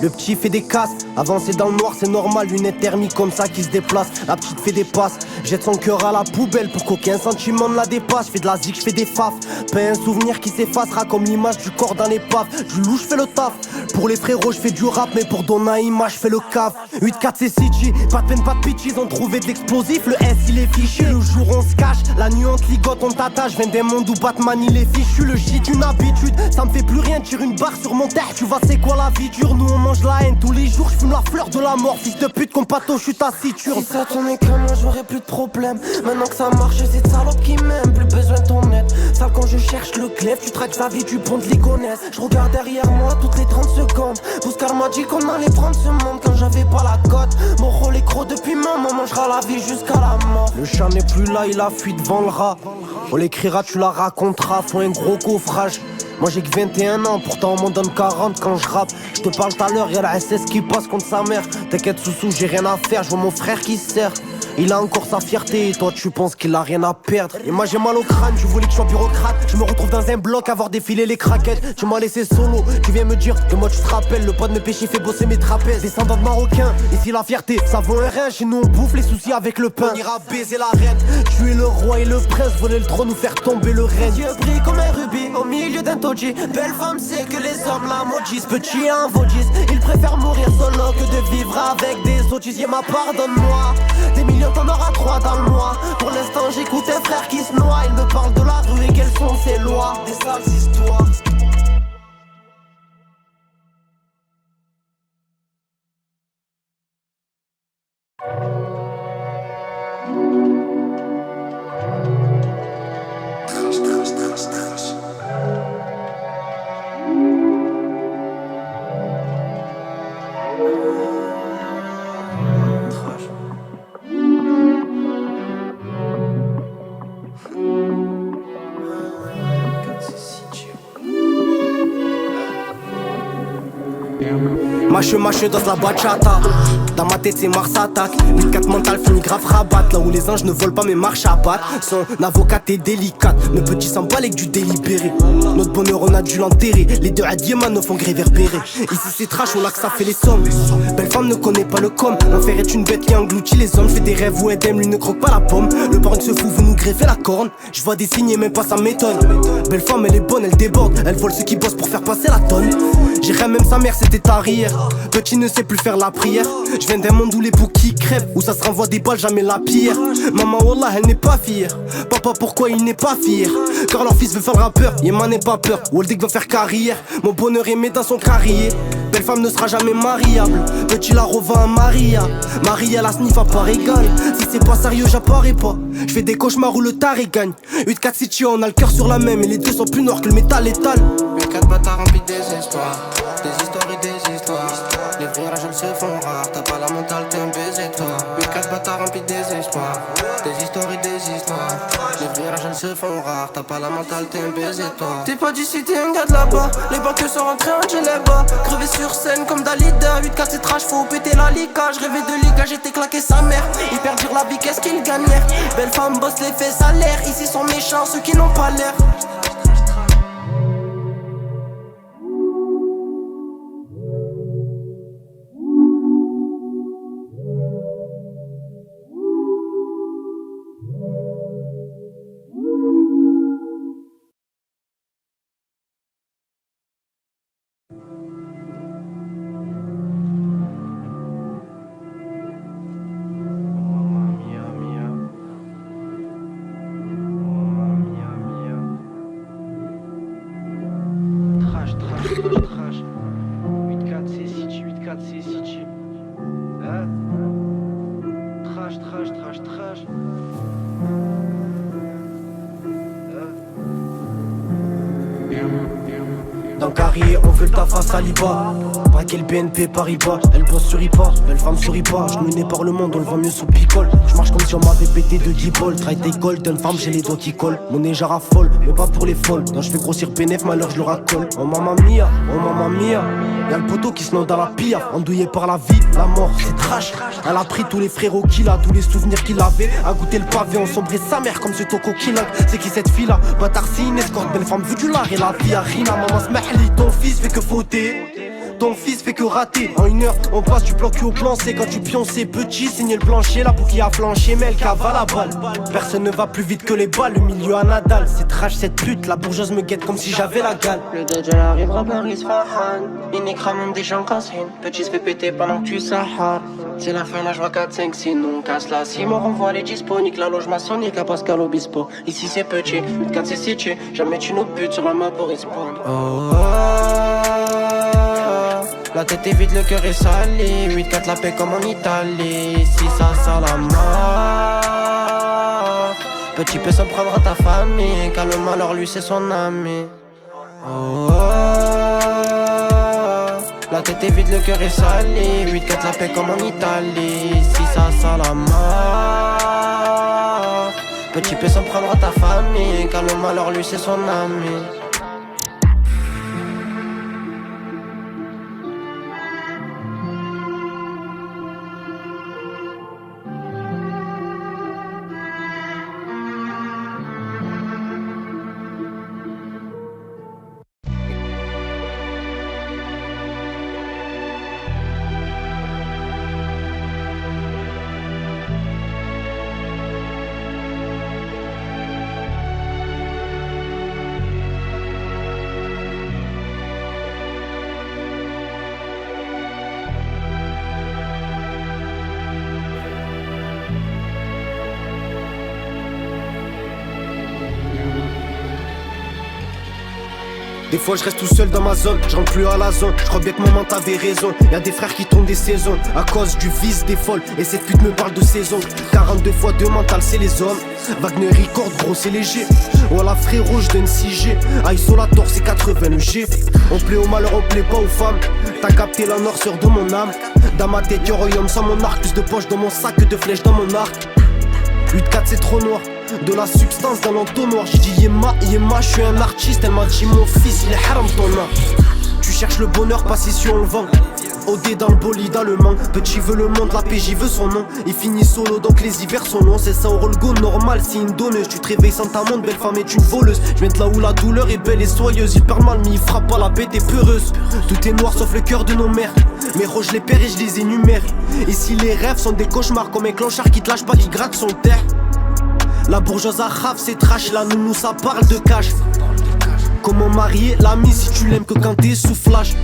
Le petit fait des casses, avancer dans le noir c'est normal. Lunettes thermiques comme ça qui se déplace. La petite fait des passes, jette son cœur à la poubelle pour qu'aucun sentiment ne la dépasse. J'fais de la zik, j'fais des faf. Pas un souvenir qui s'effacera comme l'image du corps dans l'épave. Du loup j'fais le taf. Pour les frérots j'fais du rap, mais pour Donaïma j'fais le caf. 8-4 c'est City, pas de peine, pas de pitch. Ils ont trouvé de l'explosif, le S il est fichu. Le jour on se cache, la nuit on se ligote, on t'attache. Viens des mondes où Batman il est fichu. Le shit une habitude, ça me fait plus rien. Tire une barre sur mon terre, tu vois c'est quoi la vie dure. Nous on mange la haine tous les jours, j'fume la fleur de la mort. Fils de pute qu'on pâteau, j'suis taciturne. Si ça tournait comme moi j'aurais plus de problème. Maintenant que ça marche c'est cette salope qui m'aime. Plus besoin de ton aide. Sale quand je cherche le clef, tu traques sa vie du pont de l'Igonesse. Je regarde derrière moi toutes les 30 secondes. Bouscar m'a dit qu'on allait prendre ce monde quand j'avais pas la cote. Mon rôle est gros depuis maman, mangera la vie jusqu'à la mort. Le chat n'est plus là, il a fui devant le rat. On l'écrira, tu la raconteras, faut un gros coffrage. Moi j'ai que 21 ans, pourtant on m'en donne 40 quand je rappe. Je te parle tout à l'heure, y'a la SS qui passe contre sa mère. T'inquiète Soussou, j'ai rien à faire, je vois mon frère qui se sert. Il a encore sa fierté et toi tu penses qu'il a rien à perdre. Et moi j'ai mal au crâne, tu voulais que je sois bureaucrate. Je me retrouve dans un bloc, avoir défilé les craquettes. Tu m'as laissé solo, tu viens me dire que moi tu te rappelles. Le poids de mes péchés fait bosser mes trapèzes. Descendant de marocain, ici la fierté, ça vaut un rein. Chez nous on bouffe les soucis avec le pain. On ira baiser la reine, tuer le roi et le prince. Voler le trône, nous faire tomber le règne. Yeux brillent comme un rubis au milieu d'un toji. Belle femme c'est que les hommes la maudissent. Petit un vaudis, il préfère mourir solo que de vivre avec des autres. Ma pardonne-moi, des millions t'en auras 3 dans le mois. Pour l'instant j'écoute un frère qui se noie. Il me parle de la rue et quelles sont ses lois. Des sales histoires. Mâche dans la bachata. Dans ma tête c'est Mars attaque. 8-4 mental finit grave rabat. Là où les anges ne volent pas mais marchent à pattes. Son avocate est délicate. Nos petits s'en balèquent du délibéré. Notre bonheur on a dû l'enterrer. Les deux à Diema nous font réverbérer. Ici c'est trash, on a que ça fait les sommes. Belle femme ne connaît pas le com. L'enfer est une bête qui engloutit les hommes. Fait des rêves où Edem lui ne croque pas la pomme. Le porn se fout, vous nous greffez la corne. Je vois des signes et même pas ça m'étonne. Belle femme elle est bonne, elle déborde. Elle vole ceux qui bossent pour faire passer la tonne. J'irais même sa mère c'était arrière. Petit ne sait plus faire la prière. Je viens d'un monde où les bouquets crèvent, où ça se renvoie des balles, jamais la pierre. Maman wallah elle n'est pas fière. Papa pourquoi il n'est pas fier? Car leur fils veut faire le rappeur, Yéman n'est pas peur. Waldig va faire carrière, mon bonheur est mis dans son carrier. Belle femme ne sera jamais mariable. Petit la revend à Maria. Maria la sniff à part égale. Si c'est pas sérieux j'apparais pas. J'fais des cauchemars où le taré gagne. 8-4 City on a le cœur sur la même. Et les deux sont plus noirs que le métal létal. 8-4 bâtards remplis des histoires. Des histoires et des histoires. Les virages elles se font rares. T'as pas la mentale t'es un baiser toi. 8-4 bâtards remplis des espoirs. Des histoires et des histoires. Les virages elles se font rares. T'as pas la mentale t'es un baiser toi. T'es pas d'ici t'es un gars de là-bas. Les banquiers sont rentrés en djellaba. Crevé sur scène comme Dalida. 8-4 c'est trash faut péter la liga. J'rêvais de liga j'étais claqué sa mère. Ils perdirent la vie qu'est-ce qu'ils gagnèrent. Belle femme bosse les faits salaires. Ici sont méchants ceux qui n'ont pas l'air. Trash. 8-4 c'est City, 8-4 c'est City. Hein? Trash. Dans Carrier, on veut ta face à l'IBA. Braquer le BNP Paribas. Elle bosse sur IPA, belle femme sur IPA. J'menais par le monde, on le vend mieux sous picole. J'marche comme si on m'avait pété de 10 balles. Try tes golden femme, j'ai les doigts qui collent. Mon nez raffole, mais pas pour les folles. Non, j'fais grossir bénéf, malheur je le racole. Oh mamma mia. Y'a le poteau qui se noie dans la pire. Endouillé par la vie, la mort, c'est trash. Elle a pris tous les frérots qu'il a, tous les souvenirs qu'il avait. A goûté le pavé, on sombrait sa mère comme ce toco qu'il a. C'est qui cette fille là? Bâtard, c'est une escorte, belle femme vu du lard. Et la vie a Rina, maman smahli. Ton fils fait que fauter, ton fils fait que rater. En une heure, on passe du plan cul au plan C. Quand tu pionces, petit, signe le plancher. La pour qui a flanché, mais elle cavale la balle. Personne ne va plus vite que les balles, le milieu à Nadal. C'est trash cette pute, la bourgeoise me guette comme si j'avais la gale. Le Dajjal arrivera par Isfahan. Il niquera même des gens cassés. Petit se fait péter pendant que tu sahares. C'est la fin, là je vois 4-5 sinon on casse la cime. On renvoie les disponiques, la loge maçonnique à Pascal Obispo. Ici c'est petit, 8-4 c'est City. Jamais tu nous butes sur la main pour respawn. La tête est vide, le cœur est salé. 8-4 la paix comme en Italie. Si ça la mort. Petit peut s'en prendre à ta famille. Car le malheur lui c'est son ami. La tête est vide, le cœur est salé. 8-4 la paix comme en Italie. Si ça la mort. Petit peut s'en prendre à ta famille. Car le malheur lui c'est son ami. Des fois je reste tout seul dans ma zone, je rentre plus à la zone. Je crois bien que maman t'avait raison. Y'a des frères qui tombent des saisons à cause du vice des folles. Et cette pute me parle de saison. 42 fois 2 mental c'est les hommes. Wagner record gros c'est léger. Voilà frérot je donne 6G. Isolator c'est 80 le G. On plaît au malheur, on plaît pas aux femmes. T'as capté la noirceur de mon âme. Dans ma tête y'a royaume sans mon arc. Plus de poches dans mon sac que de flèches dans mon arc. 8-4 c'est trop noir. De la substance dans l'entonnoir. J'ai dit Yema, je suis un artiste. Elle m'a dit mon fils, il est haram ton âme. Tu cherches le bonheur, pas si on le vend. OD dans le bolide, allemand. Petit veut le monde, la PJ veut son nom. Il finit solo donc les hivers sont longs. C'est ça au roll go normal, c'est une donneuse. Tu te réveilles sans ta montre, belle femme est une voleuse. Je viens de là où la douleur est belle et soyeuse. Il parle mal mais il frappe pas, la bête est peureuse. Tout est noir sauf le cœur de nos mères. Mes roches je les perds et je les énumère. Ici les rêves sont des cauchemars. Comme un clochard qui te lâche pas, qui gratte son terre. La bourgeoise à rave c'est trash, la nounou ça parle de cash. Comment marier l'ami si tu l'aimes que quand t'es sous flash.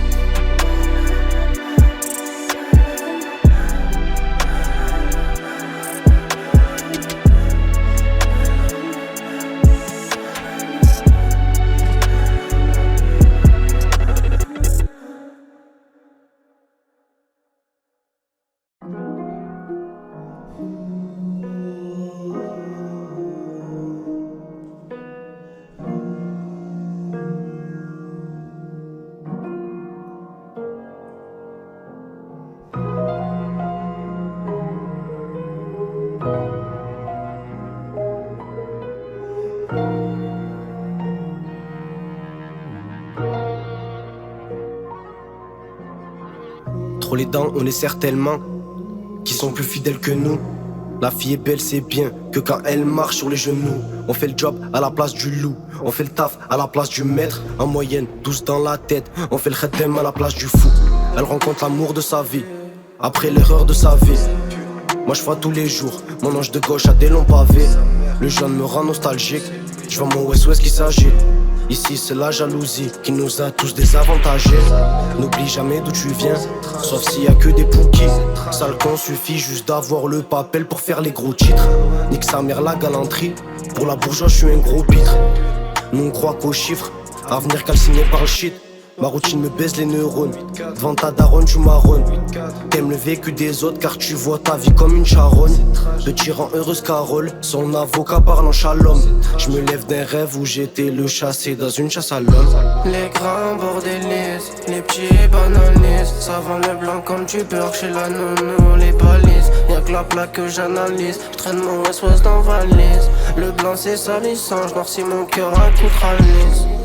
trop les dents, on les serre tellement qui sont plus fidèles que nous. La fille est belle, c'est bien que quand elle marche sur les genoux. On fait le job à la place du loup, on fait le taf à la place du maître. En moyenne, 12 dans la tête, on fait le khatem à la place du fou. Elle rencontre l'amour de sa vie, après l'erreur de sa vie. Moi je vois tous les jours, mon ange de gauche a des longs pavés. Le jeune me rend nostalgique, je vois mon West West qui s'agit. Ici c'est la jalousie qui nous a tous désavantagés. N'oublie jamais d'où tu viens, sauf s'il y a que des pouquis. Sale con, suffit juste d'avoir le papel pour faire les gros titres. Nique sa mère la galanterie, pour la bourgeoise je suis un gros pitre. Nous on croit qu'aux chiffres, avenir calciné par le shit. Ma routine me baise les neurones, devant ta daronne tu marronnes. T'aimes le vécu des autres car tu vois ta vie comme une charogne. Petit rend heureuse Carole, son avocat parle en shalom. Je me lève d'un rêve où j'étais le chassé dans une chasse à l'homme. Les grands bordélistes, les petits banalistes. Ça vend le blanc comme du beurre chez la nounou, les balises. Y'a que la plaque que j'analyse, j'traîne mon West-West dans valise. Le blanc c'est salissant, j'noircis mon cœur à coups de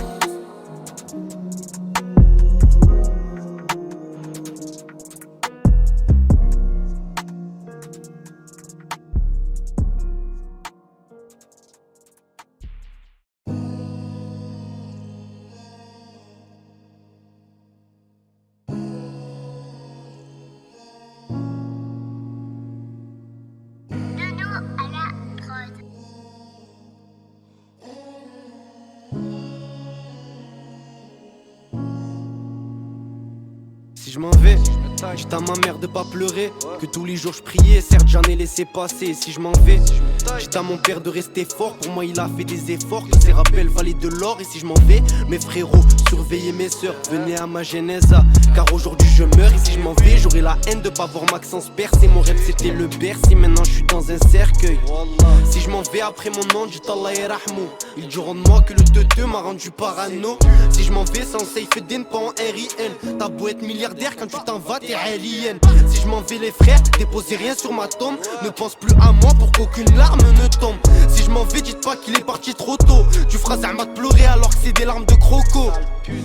Si je m'en vais, dites à ma mère de pas pleurer, que tous les jours je priais, certes j'en ai laissé passer. Si je m'en vais, dites à mon père de rester fort, pour moi il a fait des efforts, que ses rappels valaient de l'or. Et si je m'en vais, mes frérots, surveillez mes sœurs, venez à ma genèse, car aujourd'hui je meurs. Et si je m'en vais, j'aurai la haine de pas voir Maxence percer. Mon rêve c'était le Bercy, maintenant je suis dans un cercueil. Si je m'en vais après mon nom, dites Allah et Rahmou, ils diront de moi que le teuteux m'a rendu parano. Si je m'en vais sans Saifeddin, pas en RIN, t'as beau être milliardaire, quand tu t'en vas t'es alien. Si je m'en vais les frères, déposez rien sur ma tombe, ne pense plus à moi pour qu'aucune larme ne tombe. Si je m'en vais, dites pas qu'il est parti trop tôt, tu feras Zahma de pleurer alors que c'est des larmes de croco.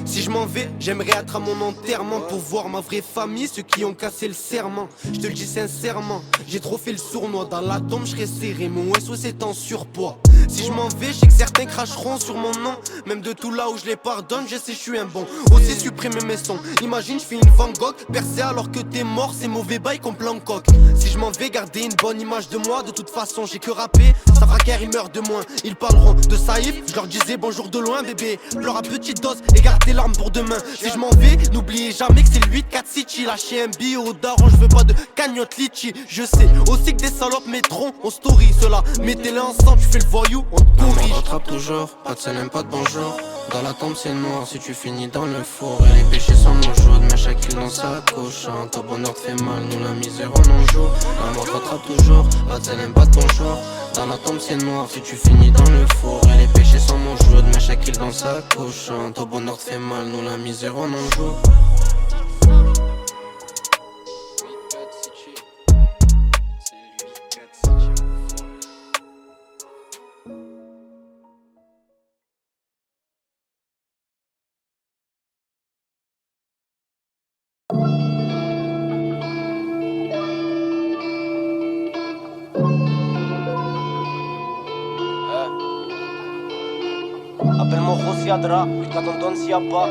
Si je m'en vais, j'aimerais être à mon enterrement pour voir ma vraie famille, ceux qui ont cassé le serment. Je te le dis sincèrement, j'ai trop fait le sournois, dans la tombe je serai serré, mon SOS est en surpoids. Si je m'en vais, je sais que certains cracheront sur mon nom, même de tout là où je les pardonne, je sais je suis un bon. Aussi supprimer mes sons, imagine je fais une Van Gogh, percé alors que t'es mort, c'est mauvais bail comme Blancoc. Si je m'en vais, garder une bonne image de moi, de toute façon j'ai que rappé, ça fera qu'un rimeur de moins. Ils parleront de Saïf, je leur disais bonjour de loin bébé, pleure à petite dose et garde tes larmes pour demain. Si je m'en vais, n'oubliez jamais que c'est le 8-4 City, lâchez un billet au daron, je veux pas de cagnotte litchi. Je sais aussi que des salopes mettront en story cela, mettez-les ensemble, tu fais le voyou, on te corrige. On rattrape toujours, pas de salam, pas de bonjour. Dans la tombe c'est noir si tu finis dans le four. Et les péchés sont mon jaune, mais chaque île dans sa couche. Ton bonheur te fait mal, nous la misère on en joue. La mort rattrape toujours, pas de salam, pas de bonjour. Dans la tombe c'est noir si tu finis dans le four. Et les péchés sont mon jaune, mais chaque île dans sa couche. Ton bonheur te fait mal, nous la misère on en joue. Appelle-moi Rosiadra, je t'attends s'il y a pas.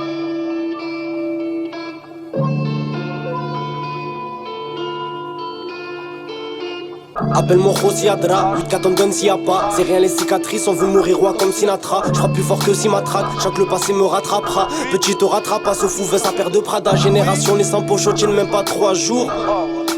Appelle-moi Rosiadra, 8 on donne s'il y a pas. C'est rien les cicatrices, on veut mourir roi comme Sinatra. Je frappe plus fort que si matraque, chaque le passé me rattrapera. Petit te rattrapera, ce fou veut sa paire de Prada. Génération les sans pochotienne, même pas 3 jours.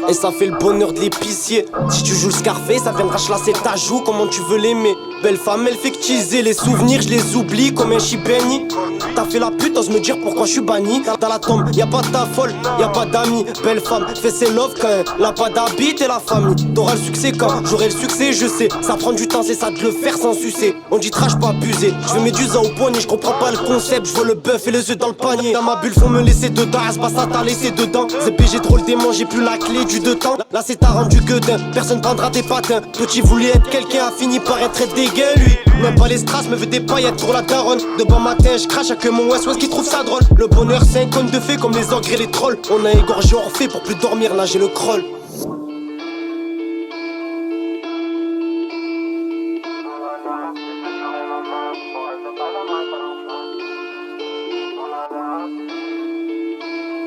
Et ça fait le bonheur de l'épicier. Si tu joues le Scarface, ça viendra chlasser ta joue. Comment tu veux l'aimer? Belle femme, elle fait que teaser. Les souvenirs, je les oublie comme un chibeni. T'as fait la pute, ose me dire pourquoi je suis banni. Dans la tombe, y'a pas de ta folle, y'a pas d'amis. Belle femme, fais ses love quand elle a pas d'habit et la famille. T'auras le succès quand j'aurai le succès, je sais. Ça prend du temps, c'est ça de le faire sans sucer. On dit trash, pas abuser. Je veux Médusa au poignet, je comprends pas le concept. Je veux le bœuf et les œufs dans le panier. Dans ma bulle, faut me laisser dedans. C'est pas ça, t'as laissé dedans. ZP, j'ai trop le démon, j'ai plus la clé du perdu de temps. Là c'est t'as rendu gueudin, personne prendra tes patins. Petit voulait être quelqu'un, a fini par être très dégueu lui. Même pas les strass, me veut des paillettes pour la daronne. De bon matin je crache à que mon West qui trouve ça drôle. Le bonheur c'est un conte de fées comme les ogres et les trolls. On a égorgé Orphée pour plus dormir, là j'ai le crawl.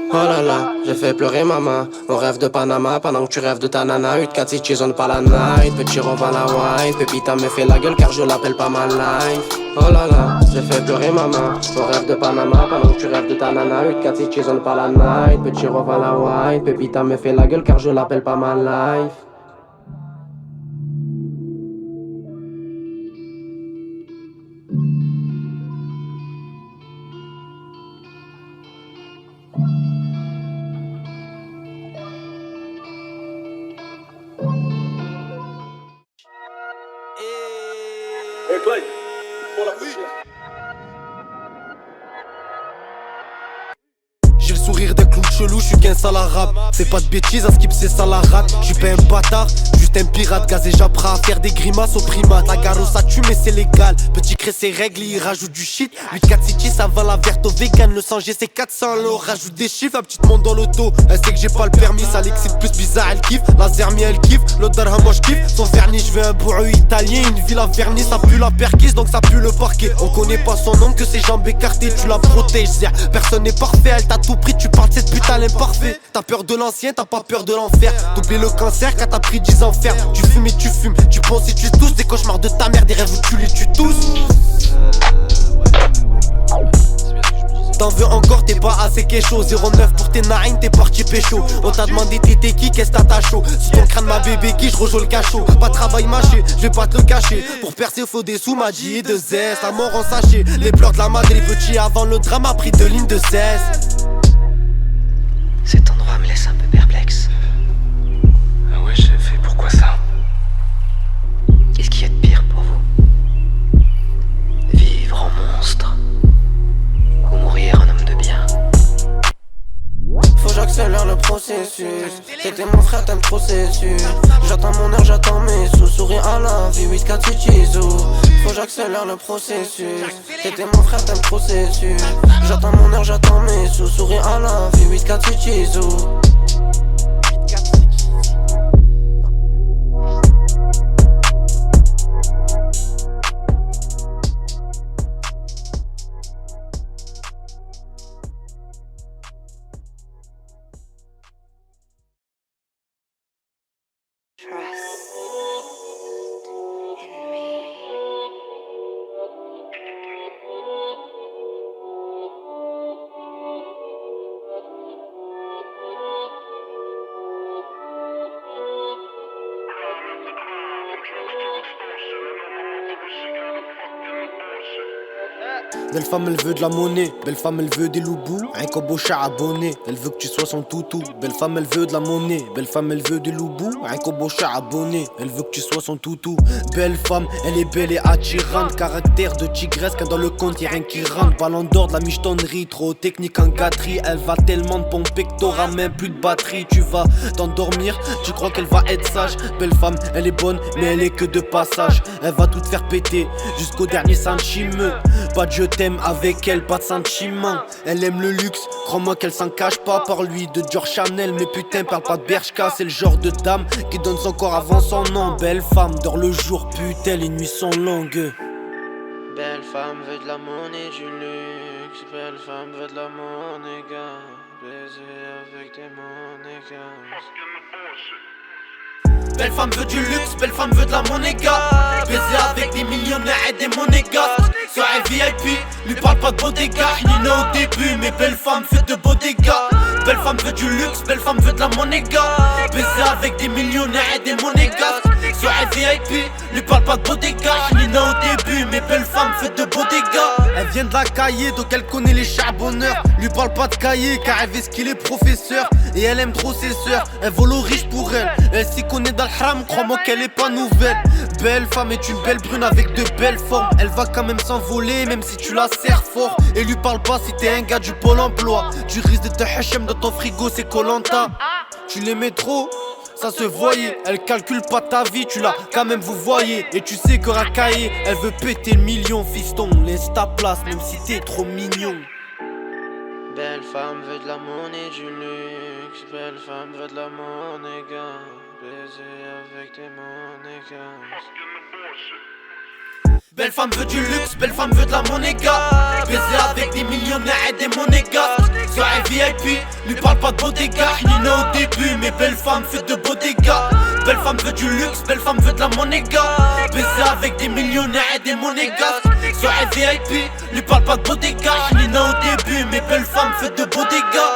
Oh là là, j'ai fait pleurer maman. On rêve de Panama pendant que tu rêves de ta nana. 8-4 si zone pas la night. Petit revend la wine. Pépita me fait la gueule car je l'appelle pas ma life. Oh là là, j'ai fait pleurer maman. On rêve de Panama pendant que tu rêves de ta nana. 8-4 si zone pas la night. Petit revend la wine. Pépita me fait la gueule car je l'appelle pas ma life. J'ai le sourire d'un clown chelou, j'suis qu'un sale arabe. Fais pas de bêtises, à skip c'est ça la rate. J'suis pas un bâtard, juste un pirate. Gazé j'apprends à faire des grimaces aux primates. La garo ça tue mais c'est légal. Petit crée ses règles, il rajoute du shit. 8-4 City ça va la verte au vegan. Le 100 G c'est 400 l'eau. Rajoute des chiffres, la petite monte dans l'auto. Elle sait que j'ai pas le permis, ça l'excite plus bizarre, elle kiffe. La Zermi elle kiffe, l'autre d'Arham moi j'kiffe. Son vernis, j'veux un bourreau italien. Une ville à vernis, ça pue la perquise donc ça pue le parquet. On connaît pas son nom que ses jambes écartées. Tu la protèges, personne n'est parfait, elle t'a tout pris, tu parles de cette putain l'imparfait. T'as peur de l'ancien, t'as pas peur de l'enfer. T'oublies le cancer quand t'as pris 10 enfers. Tu fumes et tu fumes, tu penses et tu tousses. Des cauchemars de ta mère, des rêves où tu les tues tous. T'en veux encore, t'es pas assez kécho. 09 pour tes narines, t'es parti pécho. On t'a demandé t'étais qui, qu'est-ce que t'as chaud. Sur ton crâne ma bébé qui, je rejoue le cachot. Pas de travail mâché, je vais pas te le cacher. Pour percer faut des sous, m'a dit de zeste. La mort en sachet, les pleurs de la madre, les petits avant le drame a pris 2 lignes de cesse. Cet endroit me laisse un peu perplexe. Ah ouais chef, et pourquoi ça? Qu'est-ce qu'il y a de pire pour vous? Vivre en monstre ou mourir un homme de bien? Faut que j'accélère le processus. C'était mon frère, t'aimes trop c'est sûr. J'attends mon heure, j'attends mes sous. Sourire à la vie, 8-4 Chizu. Faut que j'accélère le processus. C'était mon frère, t'aimes trop c'est sûr. J'attends mon heure, j'attends mes sous. Sourire à la vie, 8-4 Chizu. Belle femme elle veut de la monnaie, belle femme elle veut des loubous. Un cobochat abonné, elle veut que tu sois son toutou. Belle femme elle veut de la monnaie, belle femme elle veut des loubous. Un cobochat abonné, elle veut que tu sois son toutou. Belle femme, elle est belle et attirante. Caractère de tigresse quand dans le compte y'a rien qui rentre. Ballon d'or de la michetonnerie, trop technique en gâterie. Elle va tellement de pompes que t'auras même plus de batterie. Tu vas t'endormir, tu crois qu'elle va être sage. Belle femme, elle est bonne mais elle est que de passage. Elle va tout te faire péter jusqu'au dernier centime. Pas de je t'aime avec elle, pas de sentiment. Elle aime le luxe, crois-moi qu'elle s'en cache pas. Par lui de Dior Chanel, mais putain parle pas de Bershka. C'est le genre de dame qui donne son corps avant son nom. Belle femme dort le jour, putain les nuits sont longues. Belle femme veut de la monnaie, du luxe. Belle femme veut de la monnaie, gars. Baiser avec des monégas. Belle femme veut du luxe, belle femme veut de la monéga. Baiser avec des millionnaires et des monégas. Sur un VIP, lui parle pas de beaux dégâts. Il est né au début, mais belle femme fait de beaux dégâts. Belle femme veut du luxe, belle femme veut de la monéga. Baiser avec des millionnaires et des monégas. Sur un VIP, lui parle pas de beaux dégâts. Il est né au début, mais belle femme fait de beaux dégâts. Elle vient de la cahier, donc elle connaît les charbonneurs. Lui parle pas de cahier, car elle veut qu'il est professeur. Et elle aime trop ses sœurs, elle vole au riche pour elle. Elle s'y connaît dans le haram, crois-moi qu'elle est pas nouvelle. Belle femme est une belle brune avec de belles formes. Elle va quand même s'envoler, même si tu la serres fort. Et lui parle pas si t'es un gars du pôle emploi. Tu risques de te hachem dans ton frigo, c'est Koh-Lanta. Tu l'aimais trop, ça se voyait. Elle calcule pas ta vie, tu l'as quand même vous voyez. Et tu sais que Rakaye, elle veut péter le million. Fiston, laisse ta place même si t'es trop mignon. Belle femme veut de la monnaie, du luxe. Belle femme veut de la monnaie, gars. Baiser avec des monégas. Belle femme veut du luxe, belle femme veut de la monéga. Baiser avec des millionnaires et des monégas. Soirée VIP, lui parle pas de bodega. Nina au début, mais belle femme fait de beaux dégâts. Belle femme veut du luxe, belle femme veut de la monéga. Baiser avec des millionnaires et des monégas. Soirée VIP, lui parle pas de bodega. Nina au début, mais belle femme fait de beaux dégâts.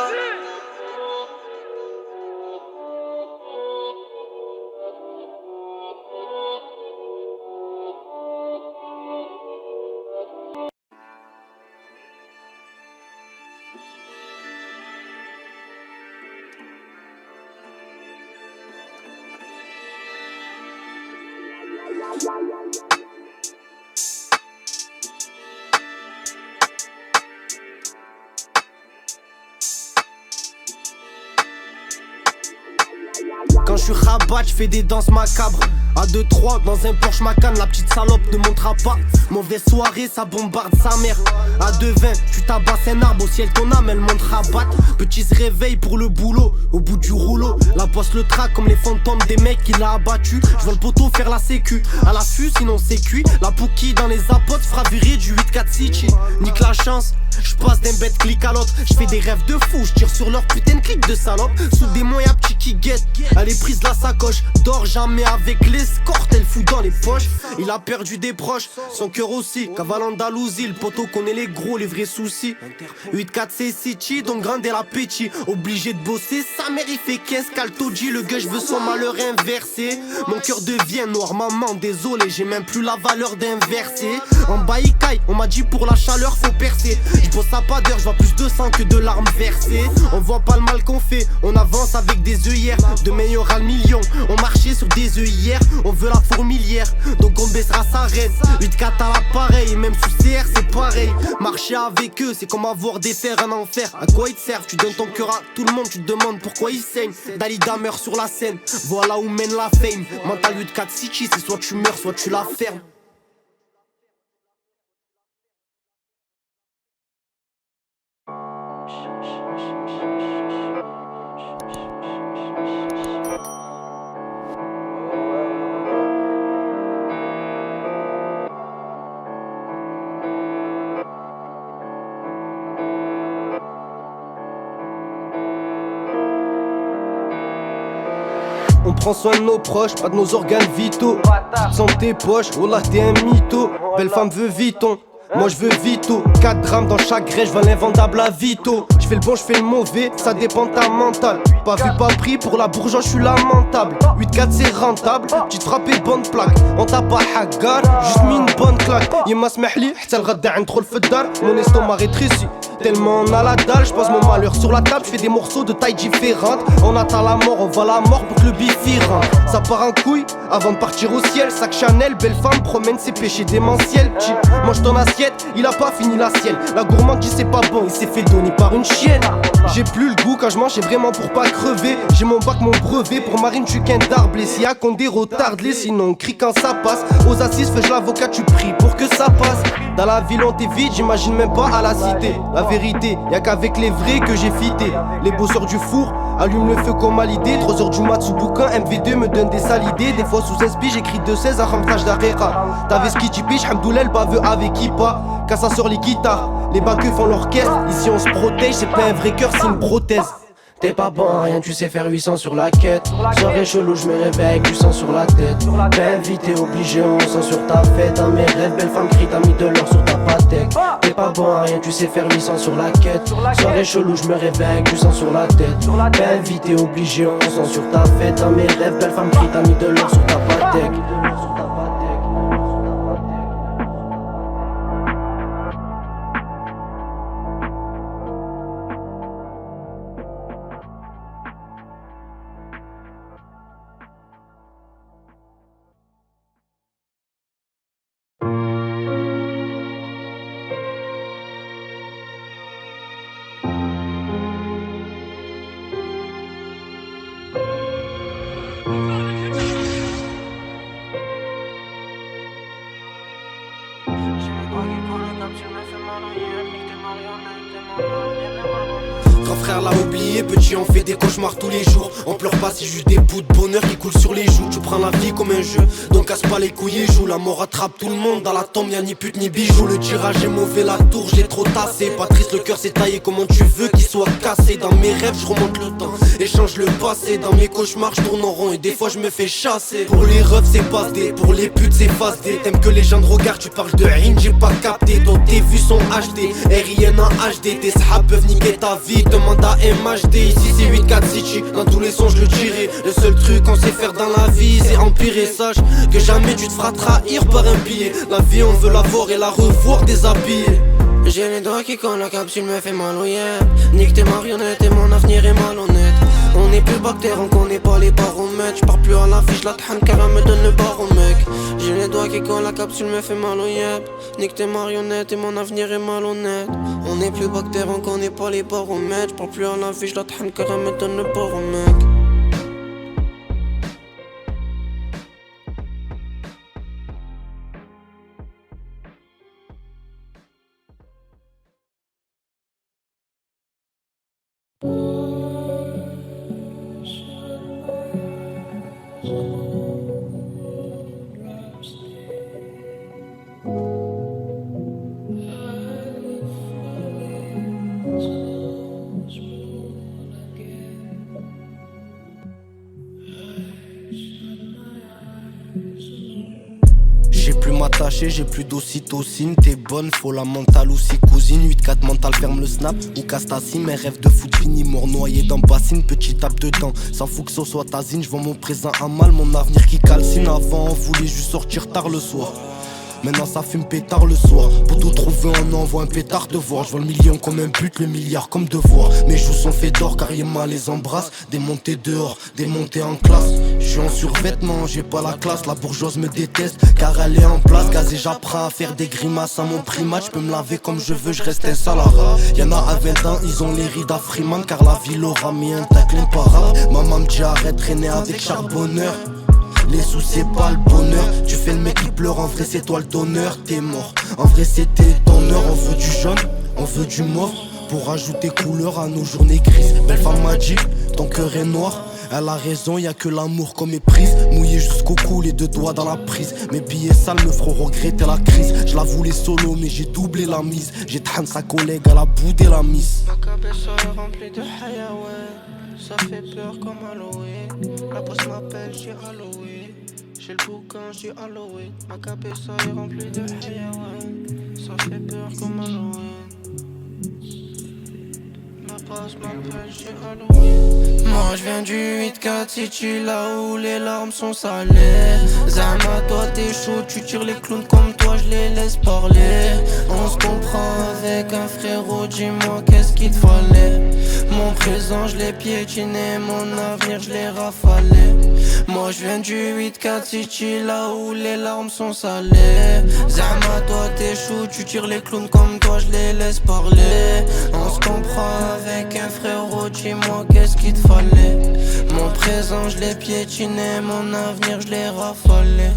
Quand je suis rabat, je fais des danses macabres. À 2-3 dans un Porsche Macan, la petite salope ne montera pas. Mauvaise soirée, ça bombarde sa mère. À 2-20, tu tabasses un arbre, au ciel ton âme, elle monte rabattre. Petit se réveille pour le boulot, au bout du rouleau. La bosse le traque comme les fantômes des mecs qu'il a abattus. Je vois le poteau faire la sécu, à l'affût sinon c'est cuit. La pouquille dans les apotes fera virer du 8-4 City. Nique la chance, je passe d'un bête clic à l'autre. Je fais des rêves de fou, je tire sur leur putain de clic de salope. Sous des moyens petits qui guettent, elle est prise la sacoche. Dors jamais avec l'escorte, elle fout dans les poches. Il a perdu des proches, son cœur aussi. Cavale Andalousie, le poteau connaît les gros, les vrais soucis. 8-4 c'est City, donc grande et l'appétit. Obligé de bosser, sa mère il fait qu'est-ce qu'Altoji. Le gueule, je veux son malheur inversé. Mon cœur devient noir, maman, désolé, j'ai même plus la valeur d'inverser. En baïkaï, on m'a dit pour la chaleur faut percer. Je bosse à pas d'heure, je vois plus de sang que de larmes versées. On voit pas le mal qu'on fait, on avance avec des œillères. De meilleur à le million, on marchait sur des œillères. On veut la fourmilière, donc on baissera sa reine. 8-4 à l'appareil, même sous CR c'est pareil. Marcher avec eux, c'est comme avoir des fers en enfer. À quoi ils te servent? Tu donnes ton cœur à tout le monde, tu te demandes pourquoi ils saignent. Dalida meurt sur la scène, voilà où mène la fame. Mental 8-4 City, c'est soit tu meurs, soit tu la fermes. On prend soin de nos proches, pas de nos organes vitaux. Sans tes poches, oh là t'es un mytho. Belle femme veut Vuitton, moi je veux Vito. 4 grammes dans chaque grèche, je vends l'invendable à Vito. Je fais le bon, je fais le mauvais, ça dépend de ta mentale. Pas vu, pas pris, pour la bourgeois je suis lamentable. 8-4 c'est rentable, petite frappe et bonne plaque. On t'a pas hagar, juste mis une bonne claque. Yema smahli, حتى الغدا عند trop le fedar. Mon estomac rétrécit, tellement on a la dalle. J'pose mon malheur sur la table, j'fais des morceaux de taille différente. On attend la mort, on va la mort pour que le bif y rentre. Ça part en couille, avant de partir au ciel. Sac Chanel, belle femme promène ses péchés démentiels. Chi, mange ton assiette, il a pas fini la sienne. La gourmande dit c'est pas bon, il s'est fait donner par une chienne. J'ai plus le goût quand je mange, c'est vraiment pour pas crever. J'ai mon bac, mon brevet, pour Marine je suis qu'un dard blessé. À Condé, retarde-les, sinon on crie quand ça passe. Aux assises, fais-je l'avocat, tu pries pour que ça passe. Dans la ville on t'évite, j'imagine même pas à la cité. La vérité, y'a qu'avec les vrais que j'ai fité. Les bosseurs du four, allume le feu comme à l'idée. 3h du mat sous bouquin, MV2 me donne des sales idées. Des fois sous inspi, j'écris 2-16 à Ramtage d'Arrera. T'avais ce qui typiche, Hamdoulel, baveux avec Kippa. Quand ça sort les guitares, les bagueux font l'orchestre. Ici on se protège, c'est pas un vrai cœur, c'est une prothèse. T'es pas bon à rien, tu sais faire 800 sur la quête. Soirée chelou, je me réveille avec du sang sur la tête. Ben vite, t'es obligé, on sent sur ta fête. Dans mes rêves, belle femme crie, t'as mis de l'or sur ta patek. T'es pas bon à rien, tu sais faire 800 sur la quête. Soirée chelou, je me réveille avec du sang sur la tête. Ben vite, t'es obligé, on sent sur ta fête. Dans mes rêves, belle femme crie, t'as mis de l'or sur ta patek. Grand frère l'a oublié, petit on fait des cauchemars tous les jours. On pleure pas, c'est juste des bouts de bonheur qui coulent sur les joues. Tu prends la vie comme un jeu, donc casse pas les couilles et joue. La mort attrape tout le monde, dans la tombe y'a ni pute ni bijoux. Le tirage est mauvais, la tour j'ai trop tassé. Pas triste, le cœur s'est taillé, comment tu veux qu'il soit cassé. Dans mes rêves je remonte le temps, échange le passé. Dans mes cauchemars je tourne en rond et des fois je me fais chasser. Pour les refs c'est passe D, pour les putes c'est face D. T'aimes que les gens te regardent, tu parles de rime, j'ai pas capté. Toi tes vues sont HD, RIN en HD. Tes sahab peuvent niquer ta vie, demande à MHD. Ici c'est 8-4 City, dans tous les sons je le dirai. Le seul truc qu'on sait faire dans la vie c'est empirer. Sache que jamais tu te feras trahir par un billet. La vie on veut la voir et la revoir déshabillée. J'ai les doigts qui collent, la capsule me fait mal au yep. Nique tes marionnettes et mon avenir est malhonnête. On n'est plus bactère, on connaît pas les baromètres. J'pars plus à la fiche, la than car elle me donne le baromètre. J'ai les doigts qui collent, la capsule me fait mal au yep. Nique tes marionnettes et mon avenir est malhonnête. On n'est plus bactère, on connaît pas les baromètres. J'pars plus à la fiche, la than car elle me donne le baromètre. J'ai plus m'attacher, j'ai plus d'ocytocine. T'es bonne, faut la mentale aussi cousine. 8-4 mental, ferme le snap ou casse ta cime. Mes rêves de foot fini, mort noyé dans bassine. Petit tape dedans, s'en fout que ce soit ta zine. J'vends mon présent à mal, mon avenir qui calcine. Avant on voulait juste sortir tard le soir, maintenant ça fume pétard le soir. Pour tout trouver on envoie un pétard de voir. Je vois le million comme un but, le milliard comme devoir. Mes joues sont faits d'or car Yéma les embrasse. Des montées dehors, des montées en classe. Je suis en survêtement, j'ai pas la classe. La bourgeoise me déteste car elle est en place. Gazé j'apprends à faire des grimaces à mon primate. Je peux me laver comme je veux, je reste un salariat. Y'en a à 20 ans, ils ont les rides à Freeman. Car la vie l'aura mis un tacle imparable. Maman me dit arrête, traîner avec charbonneur. Les sous c'est pas le bonheur. Tu fais le mec qui pleure, en vrai c'est toi le donneur. T'es mort, en vrai c'était ton heure. On veut du jaune, on veut du mauve. Pour ajouter couleur à nos journées grises. Belle femme m'a dit, ton cœur est noir. Elle a raison, y'a que l'amour qu'on méprise. Mouillé jusqu'au cou, les deux doigts dans la prise. Mes billets sales me feront regretter la crise. Je la voulais solo mais j'ai doublé la mise. J'ai traîné sa collègue, elle a boudé la miss. Ma cabessa est remplie de hayaoué. Ça fait peur comme Halloween. La poste m'appelle, j'ai Halloween. J'ai le bouquin, j'ai Halloween. Ma cabessa est remplie de hayaoué. Ça fait peur comme Halloween. La poste m'appelle, j'ai Halloween. Moi je viens du 8-4 City, là où les larmes sont salées. Zama toi t'es chaud, tu tires les clowns comme toi, je les laisse parler. On se comprend avec un frérot, dis-moi qu'est-ce qu'il te fallait. Mon présent je l'ai piétiné, mon avenir je l'ai rafalé. Moi je viens du 8-4 City, là où les larmes sont salées. Zama toi t'es chaud, tu tires les clowns comme toi, je les laisse parler. On se comprend avec un frérot, dis-moi qu'est-ce qu'il te fallait. Mon présent je l'ai piétiné, mon avenir je l'ai rafalé.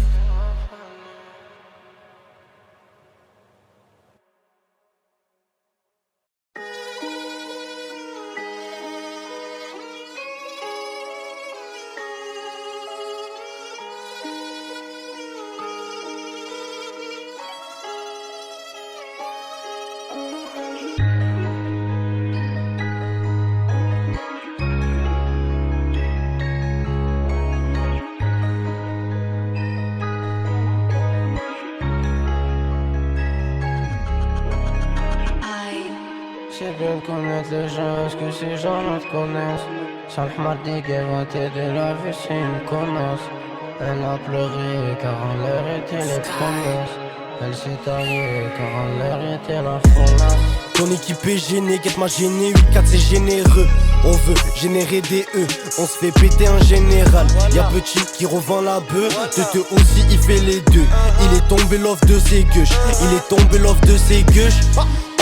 C'est bien de connaître les gens, est-ce que ces gens-là te connaissent? Sans le mardigue, elle va t'aider la vie, c'est une connasse. Elle a pleuré car en l'air étaient les promesses. Elle s'est taillée car en l'air était la fournasse. Ton équipe est gênée, guette m'a gêné. 8-4 c'est généreux, on veut générer des E. On se fait péter en général. Y'a petit qui revend la bœuf, Tete aussi il fait les deux. Il est tombé l'off de ses gueuches, il est tombé l'off de ses gueuches.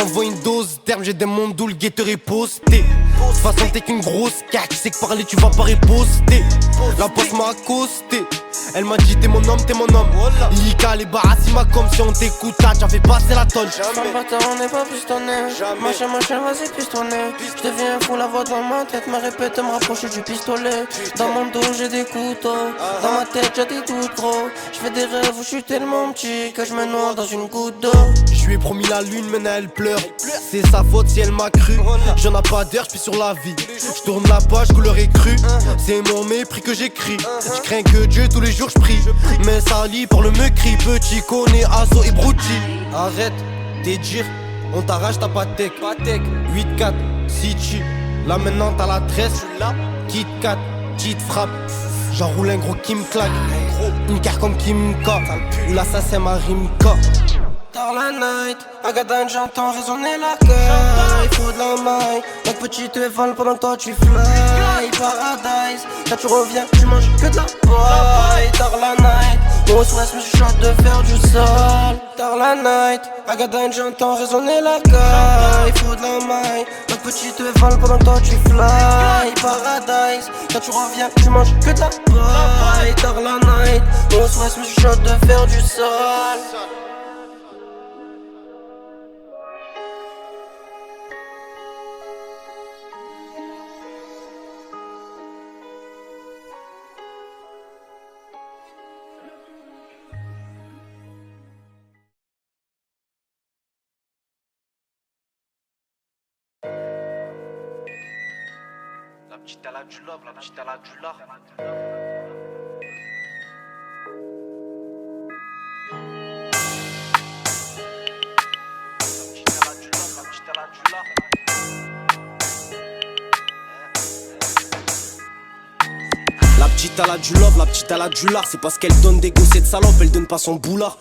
Envoie une dose d'herbe, ferme, j'ai des mondes où le guetteur est posté. De toute façon t'es qu'une grosse carte, tu sais que parler tu vas pas riposter. La bosse m'a accosté, elle m'a dit t'es mon homme, Lika les barasima comme si on t'écoute, t'as fait passer la tonne. Sans bâtard on n'est pas plus tonné. Machin, vas-y plus tourner. J'deviens fou, la voix dans ma tête me répète, me rapprocher du pistolet. Dans mon dos j'ai des couteaux, dans ma tête j'ai des doutes gros. J'fais des rêves où j'suis tellement petit que j'me noie dans une goutte d'eau. Je lui ai promis la lune, maintenant elle pleure. C'est sa faute si elle m'a cru. J'en ai pas d'air, j'suis sur la vie. J'tourne la page, couleur est crue. C'est mon mépris que j'écris. J'crains que Dieu, tous les jours j'prie. Mais sali pour le me crie. Petit connaît, asso et brouti. Arrête, t'es dire, on t'arrache ta patek. 8-4, City. Là maintenant t'as la tresse. Kit 4, petite frappe. J'enroule un gros qui me claque. Une carte comme Kimka. Ou l'assassin Marimka. Tard la night, à Gadane j'entends résonner la gueule. Il faut de la maille, notre petit te vole pendant que toi tu fly. Paradise, quand tu reviens tu manges que de la paille. Tard la night, mon stress me chuchote de faire du sol. Tard la night, à Gadane j'entends résonner la gueule. Il faut de la maille, notre petit te vole pendant que toi tu fly. Paradise, quand tu reviens tu manges que de la paille. Tard la night, mon stress me chuchote de faire du sol. La petite elle a du love, la petite elle a du lard. La petite elle a du love, la petite elle a du lard. C'est parce qu'elle donne des gosses de salope, elle donne pas son boulard.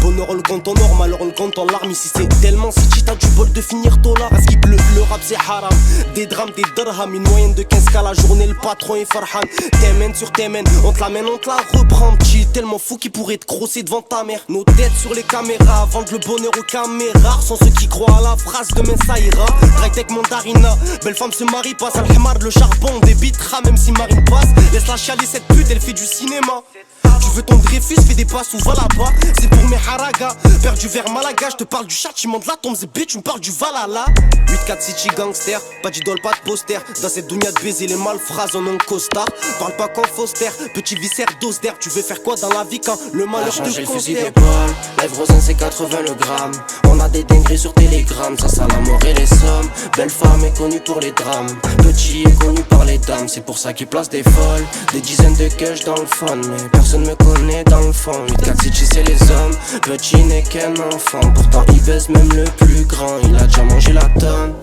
Bonheur on le compte en or, malheur on le compte en larmes. Ici c'est tellement si t'as du bol de finir dollar. À ce qui pleut, le rap c'est haram. Des drames, des dirhams, une moyenne de 15K la journée, le patron est farhan. T'emmènes sur t'emmènes, on te l'amène, on te la reprend. Petit tellement fou qu'il pourrait te grosser devant ta mère. Nos têtes sur les caméras, vendre le bonheur aux caméras. Sont ceux qui croient à la phrase, demain ça ira. Direct avec Mandarina, belle femme se marie, passe à l'hamar, le charbon, des bitras, même si Marine passe. Laisse la chialer cette pute, elle fait du cinéma. Tu veux ton Dreyfus, fais des passes ou va là-bas. C'est pour mes haragas, perdu vers Malaga. Je te parle du châtiment de la tombe, c'est bitch, tu me parles du Valhalla. 8-4 City gangster, pas d'idole, pas de poster. Dans cette dounia de baiser, les malphrases en ont costard. Parle pas qu'en Foster, petit viscère dose d'air. Tu veux faire quoi dans la vie quand le malheur te j'ai le fusil considère? d'épaule, lèvres rosin c'est 80 le gramme. On a des dingueries sur Telegram, ça sent la mort et les sommes. Belle femme est connue pour les drames, petit est connu par les dames. C'est pour ça qu'il place des folles, des dizaines de cash dans le fun. Mais personne me connaît dans le fond. 8-4 City c'est les hommes, petit n'est qu'un enfant. Pourtant il baisse même le plus grand, il a déjà mangé la tonne.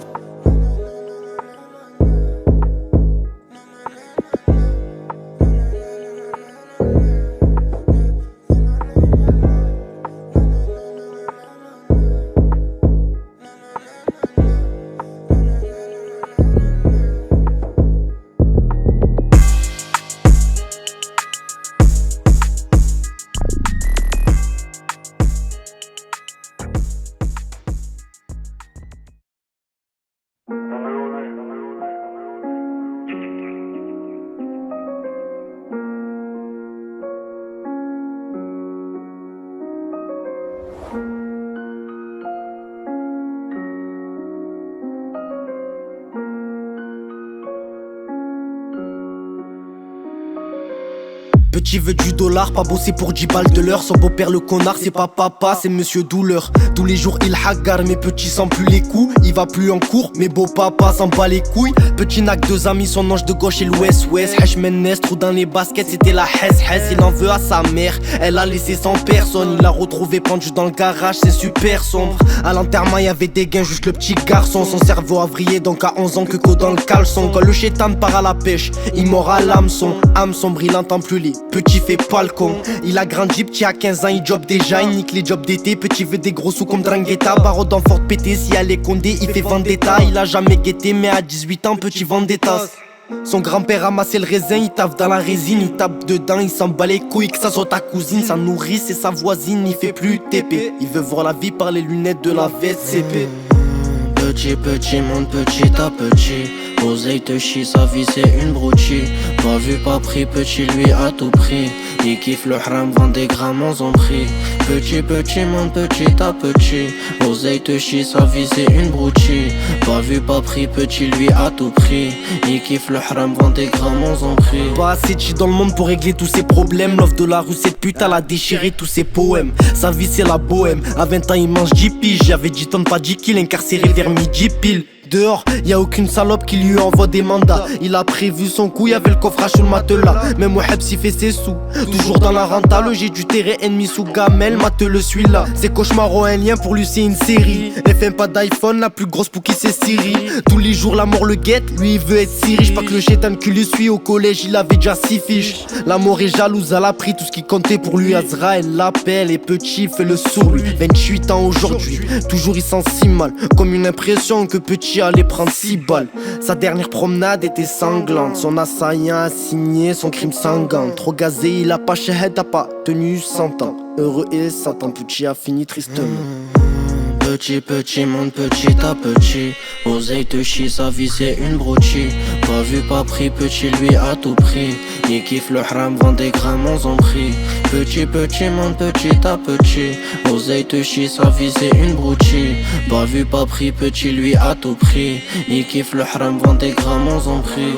Petit veut du dollar, pas bosser pour 10 balles de l'heure. Son beau-père le connard, c'est pas papa, c'est monsieur douleur. Tous les jours il hagarde, mais petit sent plus les coups. Il va plus en cours, mais beau papa s'en bat les couilles. Petit n'a que 2 amis, son ange de gauche et l'ouest. Hesh Mennes, trou dans les baskets, c'était la hesse. Il en veut à sa mère, elle a laissé 100 personnes. Il l'a retrouvé pendu dans le garage, c'est super sombre. À l'enterrement y'avait des gains, juste le petit garçon. Son cerveau a vrillé, donc à 11 ans que dans le caleçon. Quand le chétan part à la pêche, il mord à l'hameçon. Âme sombre, il entend plus les petit fait pas le con. Il a grandi, petit à 15 ans, il job déjà. Il nique les jobs d'été, petit veut des gros sous comme Drangheta. Barreau d'enfort pété, si elle est condé, il fait vendetta. Il a jamais guetté, mais à 18 ans, petit vendetta. Son grand-père a massé le raisin, il taffe dans la résine, il tape dedans, il s'en bat les couilles, que ça soit ta cousine, sa nourrice et sa voisine, il fait plus TP. Il veut voir la vie par les lunettes de la VSCP. Petit monde petit à petit. Oseille te chie, sa vie c'est une broutille. Pas vu, pas pris, petit lui à tout prix. Il kiffe le haram, vend des grammes en prix. Petit monde petit à petit. Oseille te chie, sa vie c'est une broutille. Pas vu, pas pris, petit lui à tout prix. Il kiffe le haram, vend des grammes en prix. Pas assez de dans le monde pour régler tous ses problèmes. L'offre de la rue, cette pute, elle a déchiré tous ses poèmes. Sa vie c'est la bohème. À 20 ans il mange 10 piges. J'avais 10 tonnes, pas 10 kills, incarcéré vers midi pile. Dehors, y'a aucune salope qui lui envoie des mandats. Il a prévu son coup, y'avait le coffrage sur le matelas. Même Wahab s'y fait ses sous. Toujours dans la rentale, j'ai du terrain ennemi sous gamelle. Mate le suis là. Ses cauchemars ont un lien, pour lui c'est une série. FM pas d'iPhone, la plus grosse pour qui c'est Siri. Tous les jours la mort le guette, lui il veut être si riche. Pas que le chétan qui le suit au collège, il avait déjà 6 fiches. La mort est jalouse, elle a pris tout ce qui comptait pour lui. Azraël l'appelle et petit fait le sourd lui. 28 ans aujourd'hui, toujours il sent si mal. Comme une impression que petit allait prendre 6 balles. Sa dernière promenade était sanglante. Son assaillant a signé son crime sanguin. Trop gazé, il a pas shahad, a pas tenu 100 ans. Heureux et Satan, Pucci a fini tristement. Petit monde petit à petit. Oseille te chie, sa vie c'est une broutille. Pas vu, pas pris, petit lui à tout prix. Il kiffe le haram, vend des grammes en prix. Petit monde petit à petit. Oseille te chie, sa vie c'est une broutille. Pas vu, pas pris, petit lui à tout prix. Il kiffe le haram, vend des grammes en prix.